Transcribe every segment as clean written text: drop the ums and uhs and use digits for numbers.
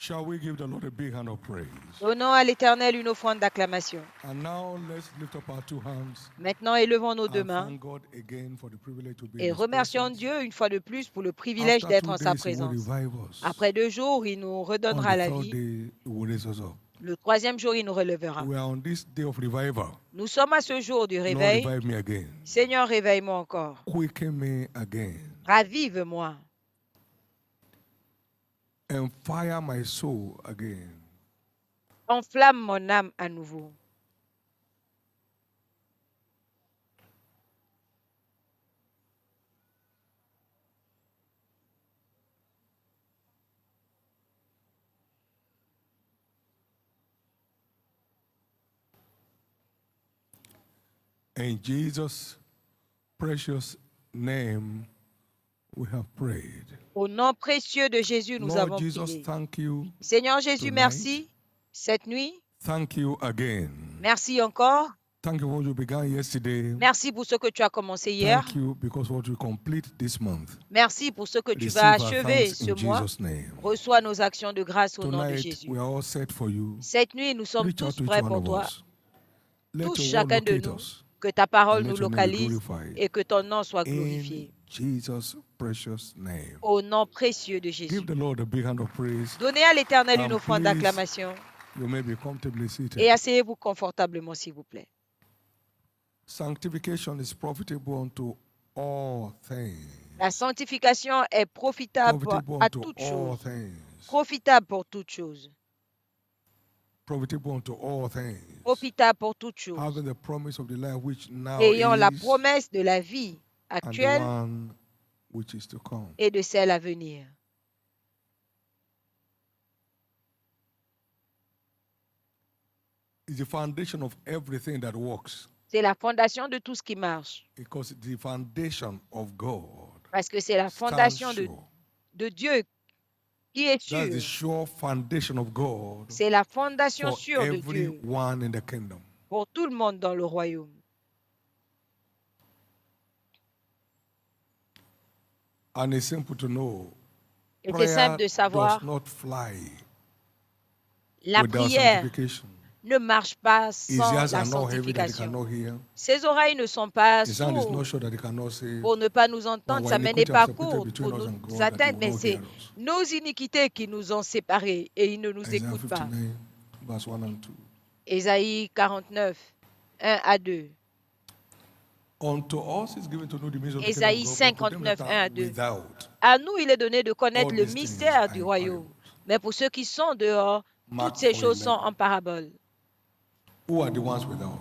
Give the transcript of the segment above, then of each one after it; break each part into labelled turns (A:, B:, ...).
A: Shall we give the Lord a big hand of praise?
B: Donnons à l'Éternel une offrande d'acclamation.
A: And now let's lift up our two hands
B: Maintenant, élevons nos deux
A: and
B: mains
A: thank God again for the privilege to be
B: et
A: in His
B: remercions
A: presence.
B: Dieu une fois de plus pour le privilège
A: After
B: d'être
A: 2
B: en sa
A: days, He will
B: présence.
A: revive us.
B: Après 2 jours, il nous
A: On
B: redonnera
A: the
B: la
A: third
B: vie.
A: day, He will raise us up.
B: Le 3e jour, il nous relèvera.
A: We are on this day of revival.
B: Nous sommes à ce jour du
A: Lord,
B: réveil.
A: revive me again.
B: Seigneur, réveille-moi encore.
A: Quicken me again.
B: Ravive-moi.
A: And fire my soul again.
B: Enflamme mon âme à nouveau.
A: In Jesus' precious name, we have prayed.
B: Au nom précieux de Jésus, nous
A: Lord
B: avons
A: Jesus,
B: prié.
A: thank you.
B: Seigneur Jésus,
A: tonight.
B: merci cette nuit.
A: Thank you again.
B: Merci encore.
A: Thank you for what you began yesterday.
B: Merci pour ce que tu as commencé hier.
A: Thank you because what you complete this month.
B: Merci pour ce que tu
A: Receive
B: vas
A: our
B: achever
A: thanks
B: ce
A: in
B: mois.
A: Jesus' name.
B: Reçois nos actions de grâce au nom de
A: Tonight,
B: Jésus.
A: we are all set for you.
B: Cette nuit, nous sommes
A: Reach out
B: tous
A: to each
B: prêts
A: one
B: pour
A: of
B: toi.
A: us. Let
B: Tous,
A: your word
B: chacun de
A: locate
B: nous,
A: us.
B: que ta parole
A: And
B: nous
A: let your name be
B: localise
A: glorified.
B: et que ton nom soit
A: In
B: glorifié.
A: Jesus' precious name.
B: Au nom précieux de Jésus.
A: Give the Lord a big hand of praise.
B: Donnez à l'Éternel une
A: And
B: offrande
A: please,
B: d'acclamation
A: you may be comfortably seated.
B: et asseyez-vous confortablement, s'il vous plaît.
A: Sanctification is profitable unto all things.
B: La sanctification est profitable
A: Profitable
B: à
A: unto
B: toutes
A: all
B: choses.
A: things.
B: Profitable pour toutes choses.
A: Profitable unto all things.
B: Profitable pour toutes choses.
A: Having the promise of the life which now
B: Ayant la
A: is
B: promesse de la vie
A: and the
B: actuelle
A: one which is to come.
B: et de celle à venir.
A: It's the foundation of everything that works.
B: C'est la fondation de tout ce qui marche.
A: Because it's the foundation of God.
B: Parce que c'est la
A: Stand
B: fondation
A: sure.
B: de Dieu qui est
A: That's the
B: sûre.
A: sure foundation of God
B: C'est la fondation
A: for
B: sûre de Dieu
A: everyone in the kingdom.
B: pour tout le monde dans le royaume.
A: And it's simple to know.
B: Et c'est
A: Prayer
B: simple de savoir,
A: does not fly
B: la
A: without
B: prière
A: sanctification.
B: ne marche pas
A: His
B: sans
A: ears
B: la
A: are not heavy that he
B: sanctification.
A: cannot hear.
B: Ses oreilles ne sont pas
A: His hand is not
B: sourdes
A: short that he cannot see.
B: pour ne pas nous entendre,
A: But
B: sa
A: when
B: main n'est
A: iniquity
B: pas
A: has separated
B: courte
A: between
B: pour
A: us
B: nous
A: and God, that he
B: atteindre,
A: will
B: mais
A: not
B: c'est
A: hear us.
B: nos iniquités qui nous ont séparés et il ne nous
A: Isaiah
B: écoute pas.
A: 59, verse 1 and 2.
B: Ésaïe 49, 1 à 2.
A: Unto us is given to know the mystery of the
B: Ésaïe
A: kingdom of God, but to them
B: 59,
A: that
B: 1 à
A: are
B: 2.
A: without.
B: À nous, il est donné de connaître
A: All
B: le
A: these things
B: mystère
A: are
B: du
A: in
B: royaume.
A: parables.
B: Mais pour ceux qui sont dehors,
A: Mark
B: toutes ces choses
A: 4:11.
B: sont en parabole.
A: Who are the ones without?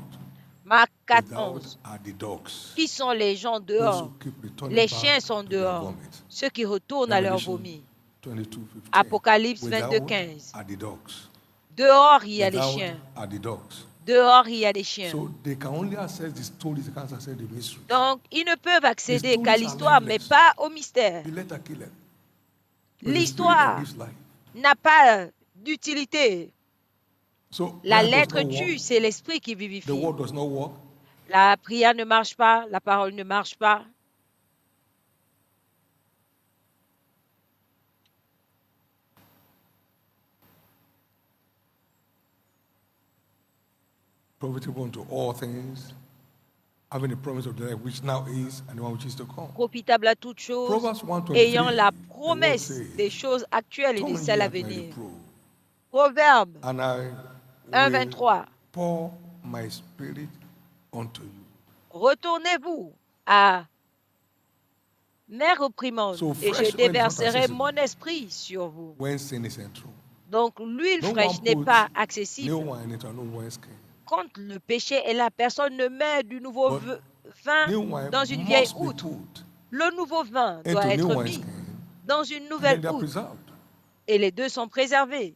B: Marc 4,
A: Without
B: 11.
A: are the dogs.
B: Qui sont les gens
A: Those
B: dehors?
A: who keep returning
B: Les
A: back
B: chiens sont
A: to their
B: dehors.
A: vomit.
B: Ceux qui retournent à leur
A: Revelation
B: vomi.
A: 22:15.
B: Apocalypse 22,
A: Without
B: 15.
A: are the dogs.
B: Dehors, il y a des
A: Without
B: chiens.
A: are the dogs.
B: Dehors, il y a des chiens.
A: So they can only access the stories, they can't access the mysteries.
B: Donc, ils ne peuvent accéder
A: stories
B: qu'à
A: are
B: l'histoire, mais
A: lifeless.
B: pas au mystère.
A: The letter killeth, but the spirit that
B: L'histoire
A: gives life.
B: n'a pas d'utilité.
A: So
B: La
A: prayer does
B: lettre
A: not
B: tue,
A: work.
B: c'est l'esprit qui
A: The
B: vivifie.
A: word does not work.
B: La prière ne marche pas, la parole ne marche pas.
A: Profitable unto all things, having the promise of the life which now is and the one which is to come.
B: Profitable à toutes choses,
A: Proverbs 1:23.
B: ayant la
A: The word
B: promesse
A: says,
B: des choses actuelles et de
A: "Turn ye
B: celles à
A: at my
B: venir.
A: reproof,
B: Proverbe
A: and I
B: 1,
A: will
B: 23.
A: pour my spirit unto you."
B: Retournez-vous à mes reprimandes
A: So
B: et je
A: fresh oil is not
B: déverserai
A: accessible
B: mon esprit sur vous.
A: when sin is enthroned.
B: Donc l'huile
A: No
B: fraîche
A: one
B: n'est
A: puts
B: pas
A: new
B: accessible.
A: wine into an old wineskin.
B: Quand le péché est là, personne ne met du nouveau
A: But
B: vin
A: new wine
B: dans une vieille
A: must be
B: outre.
A: put
B: Le nouveau vin doit
A: into new
B: être mis
A: wineskin,
B: dans une
A: and
B: nouvelle
A: then they are
B: outre
A: preserved.
B: et les deux sont préservés.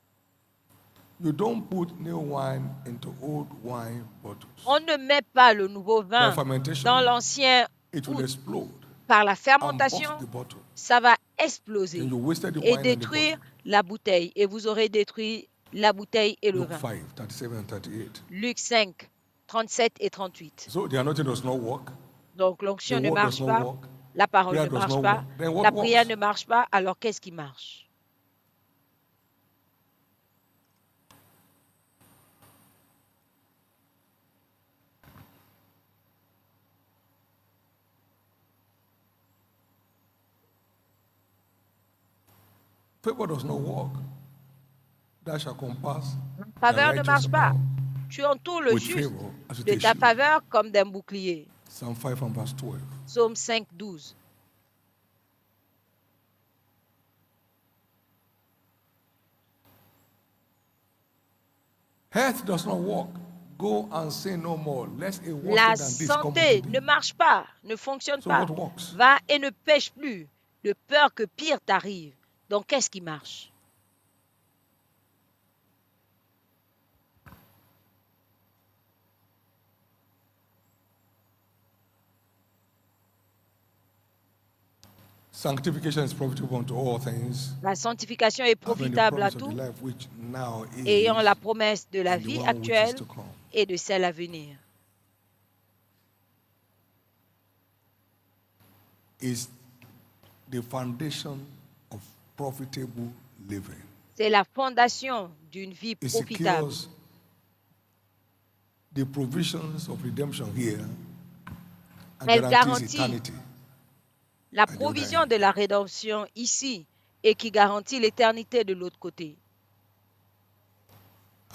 A: You don't put new wine into old wine bottles.
B: On ne met pas le nouveau
A: By
B: vin
A: fermentation,
B: dans l'ancien
A: it will
B: outre.
A: explode
B: Par la
A: and
B: fermentation,
A: burst the bottle.
B: ça va
A: Then
B: exploser
A: you wasted the
B: et
A: wine and the
B: détruire
A: bottle.
B: la bouteille. Et vous aurez détruit la bouteille et le
A: Luke
B: vin.
A: 5:37 and 38.
B: Luc 5, 37 et 38.
A: So the anointing does not work.
B: Donc
A: The
B: l'onction ne
A: word does
B: marche
A: not
B: pas,
A: work.
B: la parole
A: Prayer
B: ne
A: does
B: marche
A: not
B: pas,
A: work. Then what
B: la prière
A: works?
B: ne marche pas, alors qu'est-ce qui marche?
A: Favor does not work. Thou shalt compass
B: La
A: the
B: faveur ne
A: righteous
B: marche pas.
A: about
B: Tu entoures le
A: with
B: juste
A: favor as with
B: de
A: a
B: ta
A: shield.
B: faveur comme d'un bouclier.
A: Psalm 5 and verse 12.
B: Psaume 5, 12.
A: Health does not work. Go and say no more, lest a worse
B: La
A: than this come
B: santé
A: unto
B: ne
A: thee.
B: marche pas, ne fonctionne
A: So
B: pas.
A: what works?
B: Va et ne pêche plus, de peur que pire t'arrive. Donc, qu'est-ce qui marche?
A: Sanctification is profitable unto all things,
B: La sanctification est
A: having the
B: profitable à
A: promise of the
B: tout,
A: life which now is,
B: ayant la promesse de la
A: and the
B: vie
A: one which is
B: actuelle
A: to come.
B: et de celle à venir.
A: Is the foundation of profitable living.
B: C'est la fondation d'une vie
A: It
B: profitable.
A: secures the provisions of redemption here and
B: Elle
A: guarantees
B: garantit
A: eternity.
B: la
A: the other
B: provision
A: end.
B: de la rédemption ici et qui garantit l'éternité de l'autre côté.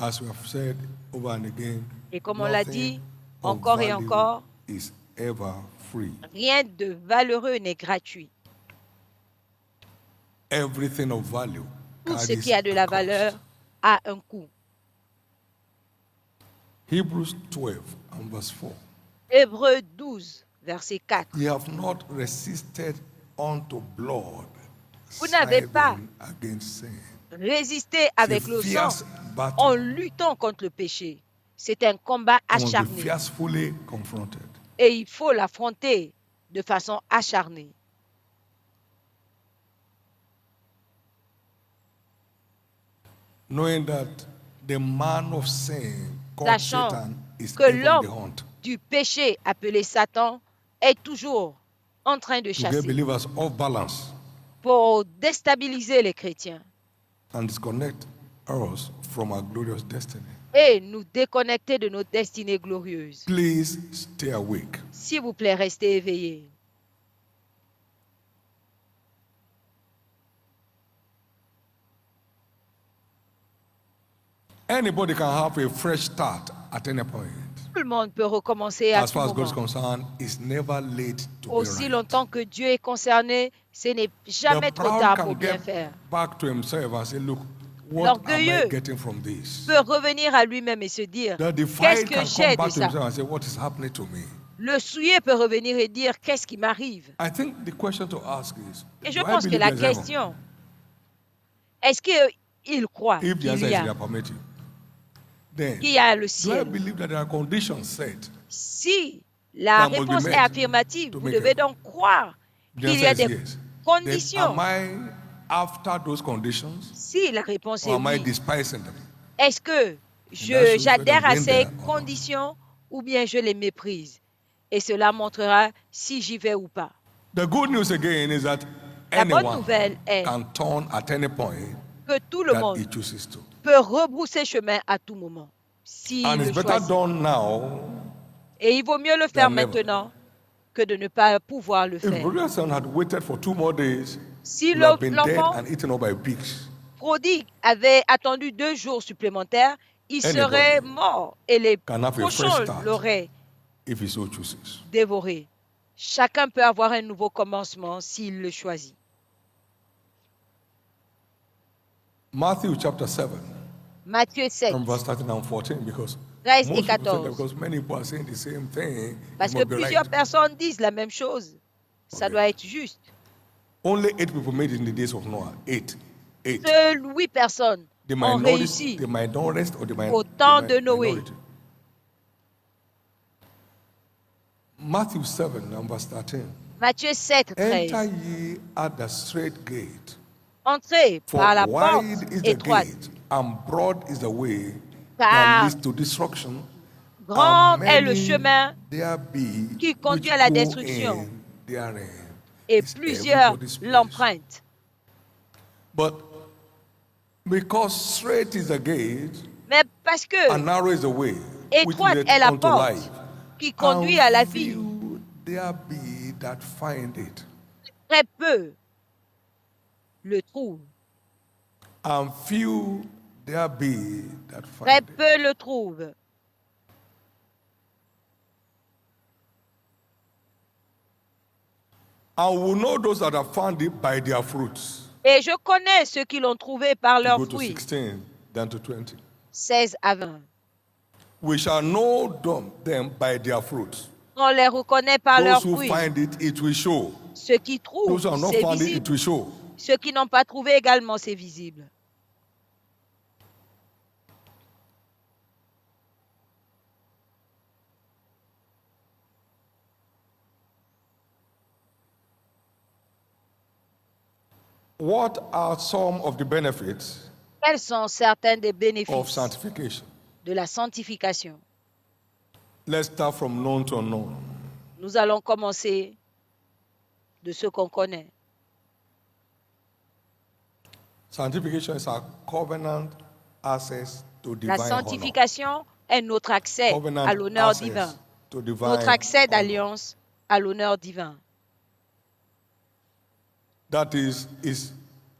A: As we have said over and again,
B: Et comme on l'a
A: nothing
B: dit
A: of
B: encore et
A: value
B: encore,
A: is ever free.
B: rien de valeureux n'est gratuit.
A: Everything of value
B: Tout ce
A: carries
B: qui a de la
A: a cost.
B: valeur a un coût.
A: Hebrews 12 and verse 4.
B: Hébreux 12, verset 4.
A: Ye have not resisted unto blood,
B: Vous n'avez pas
A: striving against sin.
B: Résistez avec
A: It's a
B: le sang
A: fierce
B: en
A: battle
B: luttant contre le péché. C'est un combat
A: and must be
B: acharné
A: fiercely confronted.
B: et il faut l'affronter de façon acharnée.
A: Knowing that the man of sin called
B: Sachant
A: Satan is
B: que
A: ever on the
B: l'homme
A: hunt
B: du péché appelé Satan est toujours en train de
A: to get
B: chasser
A: believers off balance
B: pour déstabiliser les chrétiens
A: and disconnect us from our glorious destiny.
B: et nous déconnecter de notre destinée glorieuse.
A: Please stay awake.
B: S'il vous plaît, restez éveillés.
A: Anybody can have a fresh start at any point.
B: Tout le monde peut recommencer à
A: As
B: tout
A: far as God is
B: moment.
A: concerned, it's never late to be
B: Aussi
A: right.
B: longtemps que Dieu est concerné, ce n'est jamais
A: The
B: trop
A: proud
B: tard
A: can
B: pour bien
A: get
B: faire.
A: back to himself and say, look, what am I
B: L'orgueilleux
A: getting from this?
B: peut revenir à lui-même et se dire,
A: The
B: qu'est-ce
A: defiled
B: que
A: can
B: j'ai
A: come
B: de
A: back to
B: ça?
A: himself and say, what is happening to me?
B: Le souillé peut revenir et dire, qu'est-ce qui m'arrive?
A: I think the question to ask is,
B: Et je
A: do I
B: pense que
A: believe
B: la
A: there's heaven?
B: question, est-ce qu'il croit
A: If the
B: qu'il
A: answer
B: y
A: is
B: a,
A: affirmative, then
B: qu'il y a le
A: do I
B: ciel?
A: believe that there are conditions set?
B: Si la
A: That must be
B: réponse est
A: met
B: affirmative,
A: to
B: vous
A: make
B: devez
A: heaven.
B: donc croire
A: The
B: qu'il y
A: answer
B: a
A: is
B: des
A: yes. Then
B: conditions.
A: am I after those conditions
B: Si la réponse
A: or
B: est
A: am I
B: oui,
A: despising them?
B: est-ce que
A: that shows whether
B: j'adhère
A: I'm
B: à
A: going
B: ces
A: there or not.
B: conditions ou bien je les méprise? Et cela montrera si j'y vais ou pas.
A: The good news again is that
B: La bonne
A: anyone
B: nouvelle est
A: can turn at any point
B: que tout le
A: that
B: monde
A: he chooses to.
B: peut rebrousser chemin à tout moment, s'il
A: And
B: le
A: it's better
B: choisit.
A: done now.
B: Et il vaut mieux le faire
A: than never.
B: maintenant que de ne pas pouvoir le
A: If
B: faire.
A: Gloria's son had waited for 2 more days,
B: Si
A: he would have been dead
B: l'enfant
A: and eaten up by pigs.
B: prodigue avait attendu 2 jours supplémentaires, il
A: Anybody
B: serait mort et les
A: can have a fresh
B: cochons
A: start
B: l'auraient
A: if he so chooses.
B: dévoré. Chacun peut avoir un nouveau commencement s'il le choisit.
A: Matthew chapter 7,
B: Matthieu 7,
A: from verse 13 and 14, because
B: 13 et
A: most people say that
B: 14.
A: because many people are saying the same thing,
B: Parce
A: it
B: que
A: must be
B: plusieurs
A: right.
B: personnes disent la même chose. Ça
A: Okay.
B: doit être juste.
A: Only 8 people made it in the days of Noah. 8.
B: Seules 8 personnes
A: They
B: ont
A: might notice,
B: réussi
A: they might not rest, or they might,
B: au
A: they
B: temps
A: might
B: de Noé.
A: minority. Matthew 7 and verse 13.
B: Matthieu 7,
A: Enter
B: 13.
A: ye at the straight gate.
B: Entrez
A: For
B: par la porte
A: wide is the
B: étroite,
A: gate, and broad is the way
B: Car
A: that leads to destruction,
B: grand
A: and
B: est le
A: many
B: chemin
A: there be
B: qui conduit
A: which
B: à la
A: go
B: destruction,
A: in therein.
B: et
A: It's
B: plusieurs
A: everybody's place.
B: l'empruntent.
A: But because straight is the gate,
B: Mais parce que
A: and narrow is the way which
B: étroite
A: leads
B: est la
A: unto
B: porte
A: life,
B: qui conduit à la vie,
A: few there be that find it.
B: très peu le trouvent.
A: and few there be that
B: Très
A: find it.
B: peu le trouvent.
A: And we know those that have found it by their fruits.
B: Et je connais ceux qui l'ont trouvé par
A: You
B: leurs
A: go to
B: fruits.
A: 16, then to 20.
B: 16 à 20.
A: We shall know them by their fruits.
B: On les reconnaît par leurs
A: Those who
B: fruits.
A: find it, it will show.
B: Ceux qui trouvent,
A: Those who have not
B: c'est
A: found it,
B: visible.
A: it will show.
B: Ceux qui n'ont pas trouvé également, c'est visible.
A: What are some of the benefits
B: Quels sont certains des
A: of
B: bénéfices
A: sanctification?
B: de la sanctification?
A: Let's start from known to unknown.
B: Nous allons commencer de ce qu'on connaît.
A: Sanctification is our covenant access to
B: La
A: divine honor.
B: sanctification est notre accès
A: Covenant
B: à l'honneur
A: access
B: divin,
A: to divine
B: notre accès
A: honor.
B: d'alliance à l'honneur divin.
A: That is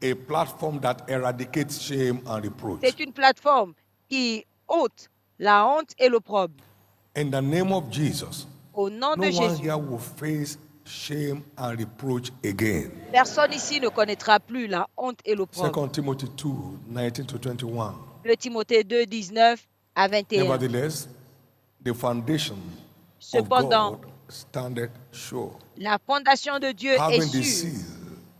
A: a platform that eradicates shame and reproach.
B: C'est une plateforme qui ôte la honte et l'opprobre.
A: In the name of Jesus,
B: Au nom
A: no
B: de
A: one
B: Jésus,
A: here will face shame and reproach again.
B: personne ici ne connaîtra plus la honte et l'opprobre.
A: 2 Timothy 2, 19 to 21.
B: 2 Timothée 2, 19 à 21.
A: Nevertheless, the foundation of
B: Cependant,
A: God standeth sure,
B: la fondation de Dieu est
A: having the
B: sûre,
A: seal.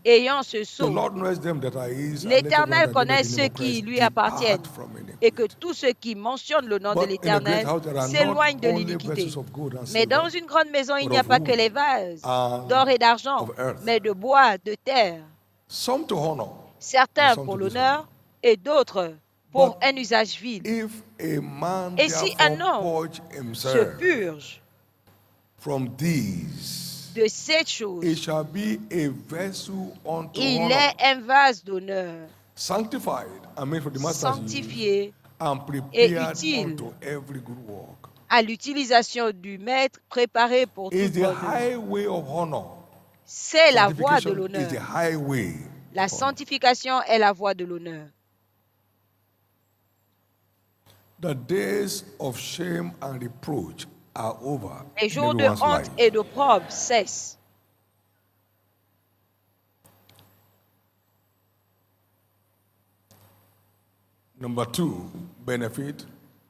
B: ayant ce
A: The
B: sceau.
A: Lord knows them that are his, and let
B: L'Éternel
A: everyone that
B: connaît
A: knoweth the
B: ceux
A: name of
B: qui
A: Christ
B: lui
A: depart
B: appartiennent
A: from iniquity.
B: et que tous ceux qui mentionnent le nom de
A: But in a great
B: l'Éternel
A: house there are
B: s'éloignent
A: not
B: de
A: only
B: l'iniquité.
A: vessels of gold and
B: Mais dans
A: silver,
B: une grande maison, il
A: but
B: n'y a
A: of
B: pas
A: wood
B: que les vases
A: and
B: d'or et d'argent,
A: of earth.
B: mais de bois, de terre,
A: some to honor,
B: certains
A: and some
B: pour
A: to
B: l'honneur et d'autres pour
A: But
B: un usage vil.
A: if a man
B: Et si un
A: therefore
B: homme
A: purge
B: se
A: himself
B: purge
A: from these,
B: de cette
A: it
B: chose,
A: shall be a vessel unto
B: il
A: honor,
B: est un vase d'honneur,
A: sanctified and made for the master's use,
B: sanctifié
A: and
B: et
A: prepared
B: utile
A: unto every good work.
B: à l'utilisation du maître, préparé pour
A: Is
B: toute
A: the
B: bonne œuvre.
A: highway of honor.
B: C'est la voie de
A: Sanctification is the
B: l'honneur.
A: highway.
B: La
A: of honor.
B: sanctification est la voie de l'honneur.
A: The days of shame and reproach are over
B: Les
A: in
B: jours de
A: everyone's
B: honte
A: life.
B: et d'opprobre cessent.
A: Number 2, benefit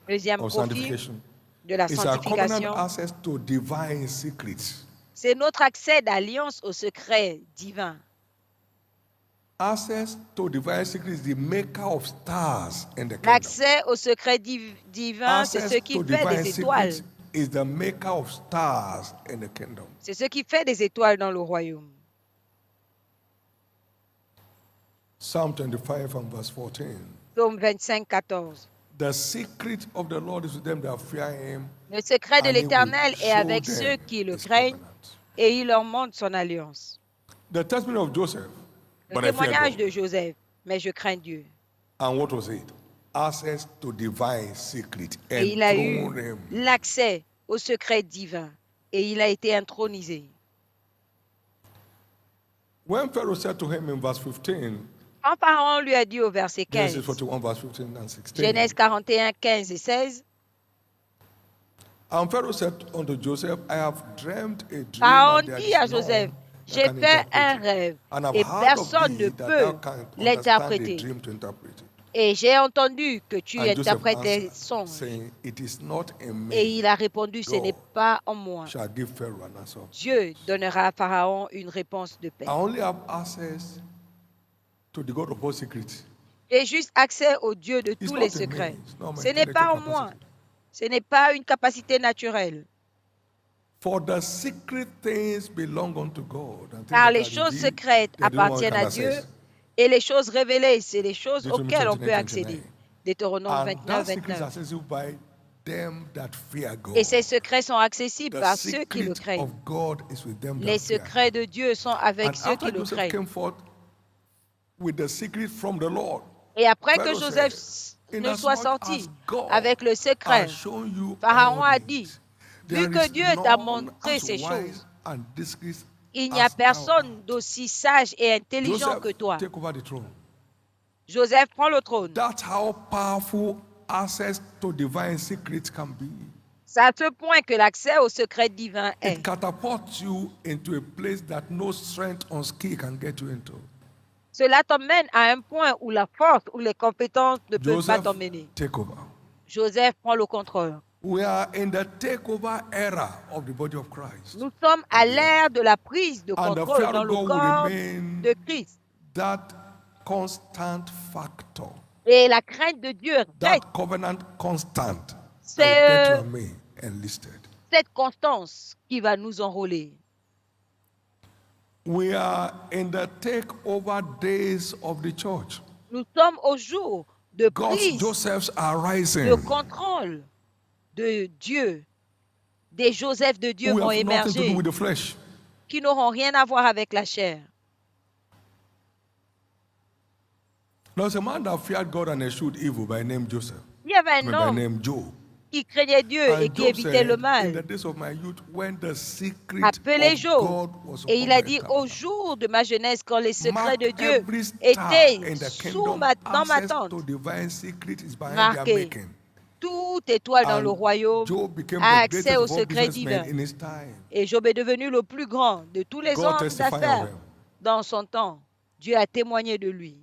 B: Deuxième
A: of
B: profit
A: sanctification
B: de la
A: is our covenant
B: sanctification,
A: access to divine secrets.
B: c'est notre accès d'alliance au secret divin.
A: Access to divine secrets is the maker of stars in the kingdom.
B: L'accès au secret divin, c'est
A: Access
B: ce qui
A: to
B: fait
A: divine
B: des étoiles.
A: secrets is the maker of stars in the kingdom.
B: C'est ce qui fait des étoiles dans le royaume.
A: Psalm 25 and verse 14.
B: Psaume 25, 14.
A: The secret of the Lord is with them that fear him,
B: Le secret de
A: and he will
B: l'Éternel est
A: show
B: avec
A: them
B: ceux qui le
A: his
B: craignent
A: covenant.
B: et il leur montre son alliance.
A: The testimony of Joseph,
B: Le
A: but I fear
B: témoignage
A: God.
B: de Joseph, mais je crains Dieu.
A: And what was it? Access to divine secret.
B: Et il a
A: Enthroned
B: eu
A: him.
B: l'accès au secret divin et il a été intronisé.
A: When Pharaoh said to him in verse 15,
B: Quand Pharaon lui a dit au verset
A: Genesis
B: 15,
A: 41, verse 15 and 16.
B: Genèse 41, 15 et 16,
A: And Pharaoh said unto Joseph, I have dreamed a dream,
B: Pharaon
A: and there
B: dit à
A: is none
B: Joseph,
A: that
B: j'ai
A: can
B: fait
A: interpret
B: un
A: it.
B: rêve
A: And I've
B: et
A: heard of
B: personne
A: thee
B: ne
A: that
B: peut
A: thou canst understand the
B: l'interpréter.
A: dream to interpret it.
B: Et j'ai entendu que tu
A: And Joseph
B: interprètes des
A: answered,
B: songes.
A: saying, It is not in me.
B: Et il a répondu, ce n'est
A: God
B: pas en moi.
A: shall give Pharaoh an answer.
B: Dieu donnera à Pharaon une réponse de paix.
A: I only have access to the God of all secrets.
B: J'ai juste accès au Dieu de
A: It's
B: tous
A: not
B: les
A: in me.
B: secrets.
A: It's not my
B: Ce n'est pas en
A: intellectual
B: moi.
A: capacity.
B: Ce n'est pas une capacité naturelle.
A: For the secret things belong unto God. And things
B: Car
A: that
B: les
A: are
B: choses
A: revealed,
B: secrètes
A: they are the one we
B: appartiennent
A: can
B: à Dieu
A: access.
B: et les choses révélées, c'est les choses
A: Deuteronomy
B: auxquelles on peut
A: 29,
B: accéder.
A: 29.
B: Deutéronome
A: And
B: 29,
A: that secret is
B: 29.
A: accessible by them that fear God.
B: Et ces secrets sont accessibles
A: The
B: par ceux qui le
A: secret
B: craignent.
A: of God is with them
B: Les
A: that fear.
B: secrets de Dieu sont avec
A: And
B: ceux qui
A: after
B: le
A: Joseph
B: craignent.
A: came forth with the secret from the Lord,
B: Et après que
A: Pharaoh
B: Joseph
A: said,
B: ne soit
A: Inasmuch
B: sorti
A: as God
B: avec le secret,
A: has shown you
B: Pharaon
A: all
B: a dit,
A: things,
B: vu
A: there
B: que
A: is
B: Dieu t'a
A: none
B: montré
A: as
B: ces
A: wise
B: choses,
A: and discreet
B: il n'y a
A: as thou
B: personne
A: art.
B: d'aussi sage et intelligent
A: Joseph,
B: que toi.
A: take over the throne.
B: Joseph prend le trône.
A: That's how powerful access to divine secrets can be.
B: C'est à ce point que l'accès au secret divin est.
A: It catapults you into a place that no strength or skill can get you into.
B: Cela t'emmène à un point où la force ou les compétences ne peuvent pas
A: Joseph,
B: t'emmener.
A: take over.
B: Joseph prend le contrôle.
A: We are in the takeover era of the body of Christ.
B: Nous sommes à l'ère de la prise de
A: And the
B: contrôle
A: fear
B: dans
A: of
B: le
A: God will
B: corps
A: remain
B: de Christ.
A: that constant factor,
B: Et la crainte de Dieu reste.
A: that covenant constant that
B: C'est
A: will get you and me enlisted.
B: cette constance qui va nous enrôler.
A: We are in the takeover days of the church.
B: Nous sommes au jour de
A: God's
B: prise
A: Josephs are
B: de
A: rising.
B: contrôle de Dieu. Des Joseph de Dieu
A: We
B: vont
A: have nothing to do
B: émerger
A: with the flesh.
B: qui n'auront rien à voir avec la chair.
A: There's a man that feared God and eschewed evil by name Joseph.
B: Il y avait un
A: By
B: homme
A: name Job.
B: qui craignait Dieu et
A: And
B: qui
A: Job
B: évitait le
A: said, in the
B: mal,
A: days of my youth, when the secret
B: appelé
A: of
B: Job.
A: God was
B: Et
A: upon
B: il a
A: my
B: dit, au
A: tabernacle,
B: jour de ma jeunesse, quand les secrets
A: mark
B: de Dieu
A: every star in
B: étaient
A: the
B: sous
A: kingdom,
B: dans ma
A: access
B: tente,
A: to divine secret is behind their
B: marqué,
A: making.
B: toute étoile dans le
A: And
B: royaume
A: Job became
B: a
A: the
B: accès
A: greatest
B: au
A: of all
B: secret
A: businessmen
B: divin.
A: in his time.
B: Et Job est devenu le plus grand de tous les
A: God
B: hommes
A: testify of
B: d'affaires
A: him.
B: dans son temps. Dieu a témoigné de lui.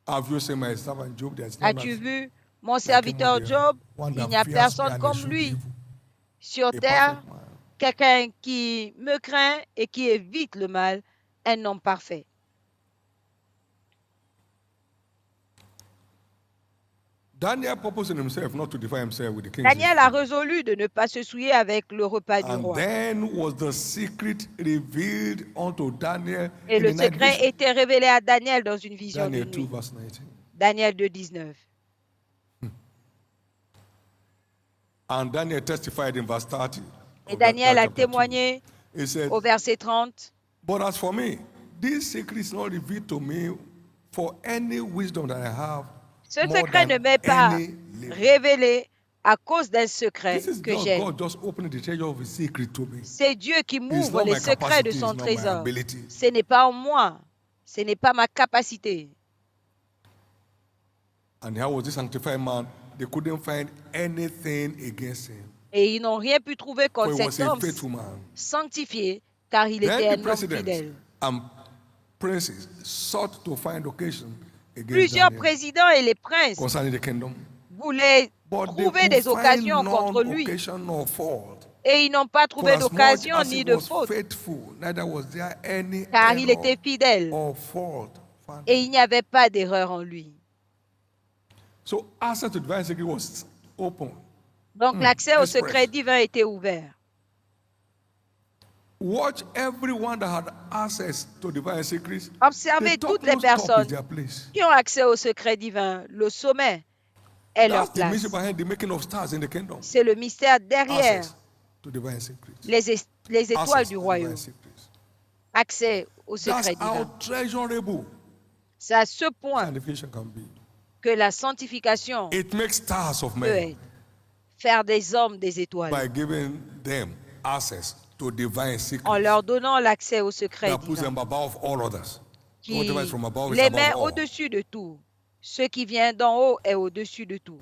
A: Have you seen my servant Job? There's none
B: As-tu
A: like
B: vu mon
A: him
B: serviteur
A: on the
B: Job?
A: one
B: Il
A: that
B: n'y a
A: fears me
B: personne
A: and
B: comme
A: eschews
B: lui
A: evil.
B: sur
A: A
B: terre,
A: perfect man.
B: quelqu'un qui me craint et qui évite le mal, un homme parfait.
A: Daniel purposed in himself not to defy himself with the king's
B: Daniel a
A: food.
B: résolu de ne pas se souiller avec le repas du
A: And
B: roi.
A: then was the secret revealed unto Daniel
B: Et
A: in
B: le
A: the night
B: secret
A: vision.
B: était révélé à Daniel dans une vision de
A: Daniel 2
B: nuit.
A: verse 19.
B: Daniel 2, 19.
A: And Daniel testified in verse 30.
B: Et
A: of
B: Daniel
A: that
B: a
A: chapter 2.
B: témoigné
A: He said,
B: au verset 30.
A: but as for me, this secret is not revealed to me for any wisdom that I have.
B: Ce
A: more
B: secret
A: than
B: ne m'est pas
A: any living.
B: révélé à cause d'un secret
A: This is
B: que
A: just
B: j'ai.
A: God just opening the treasure of his secret to me.
B: C'est Dieu qui
A: It's
B: m'ouvre
A: not
B: les
A: my
B: secrets de
A: capacity,
B: son
A: it's not my
B: trésor.
A: ability.
B: Ce n'est pas en moi. Ce n'est pas ma capacité.
A: And how was this sanctified man? They couldn't find anything against him.
B: Et ils n'ont rien pu trouver
A: For
B: contre
A: he was
B: cet
A: a
B: homme
A: faithful man.
B: sanctifié, car il était
A: Then the
B: un homme
A: presidents
B: fidèle.
A: and princes sought to find occasion against
B: Plusieurs
A: Daniel
B: présidents et les princes
A: concerning the kingdom.
B: voulaient
A: But they
B: trouver
A: could
B: des
A: find
B: occasions
A: none
B: contre lui.
A: occasion nor fault.
B: Et ils n'ont pas
A: For
B: trouvé
A: as much
B: d'occasion
A: as
B: ni
A: he
B: de
A: was
B: faute,
A: faithful, neither was there any
B: car il
A: error
B: était fidèle
A: or fault found.
B: et il n'y avait pas d'erreur en lui.
A: So access to divine secret was open.
B: Donc l'accès au
A: express.
B: secret divin était ouvert.
A: Watch everyone that had access to divine secrets.
B: Observez
A: The
B: toutes les
A: topmost top
B: personnes
A: is their place.
B: qui ont accès au secret divin. Le sommet est leur
A: That's the
B: place.
A: mystery behind the making of stars in the kingdom.
B: C'est le mystère derrière
A: Access to divine secrets.
B: les étoiles
A: Access
B: du
A: to
B: royaume.
A: divine secrets.
B: Accès au
A: That's
B: secret
A: how
B: divin.
A: treasurable
B: C'est à ce point
A: sanctification can be.
B: que la sanctification
A: It makes stars of
B: peut
A: men
B: être. Faire des hommes des
A: by
B: étoiles
A: giving them access to divine
B: en
A: secrets
B: leur donnant l'accès au secret
A: that puts
B: divin
A: them above all others.
B: qui
A: Whatever is from above is
B: les
A: above
B: met
A: all.
B: au-dessus de tout. Ce qui vient d'en haut est au-dessus de tout.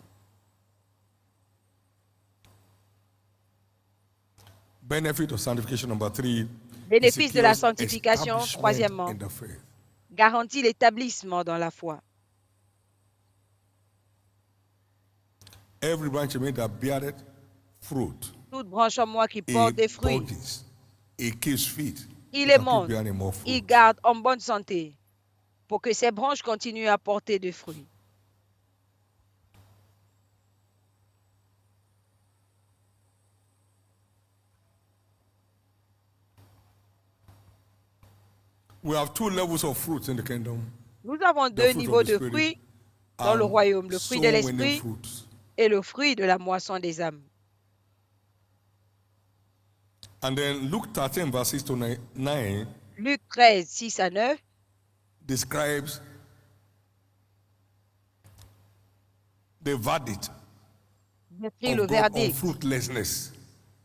A: Benefit of sanctification number 3.
B: Bénéfice de la
A: it secures
B: sanctification,
A: establishment
B: troisièmement,
A: in the faith.
B: garantit l'établissement dans la foi.
A: Every branch in me that beareth fruit,
B: Toute branche en moi qui
A: it
B: porte des fruits,
A: bodies, it keeps fit.
B: il
A: to
B: les
A: keep
B: monte,
A: bearing more fruit.
B: il garde en bonne santé pour que ces branches continuent à porter des fruits.
A: We have two levels of fruits in the kingdom.
B: Nous avons
A: The
B: deux
A: fruit
B: niveaux
A: of the
B: de
A: Spirit
B: fruits dans le
A: and
B: royaume, le fruit de
A: soul-winning
B: l'esprit
A: fruits.
B: et le fruit de la moisson des âmes.
A: And then Luke 13, verse 6 to 9
B: Luc 13, 6 à 9
A: describes the verdict
B: décrit
A: of
B: le
A: God on
B: verdict
A: fruitlessness.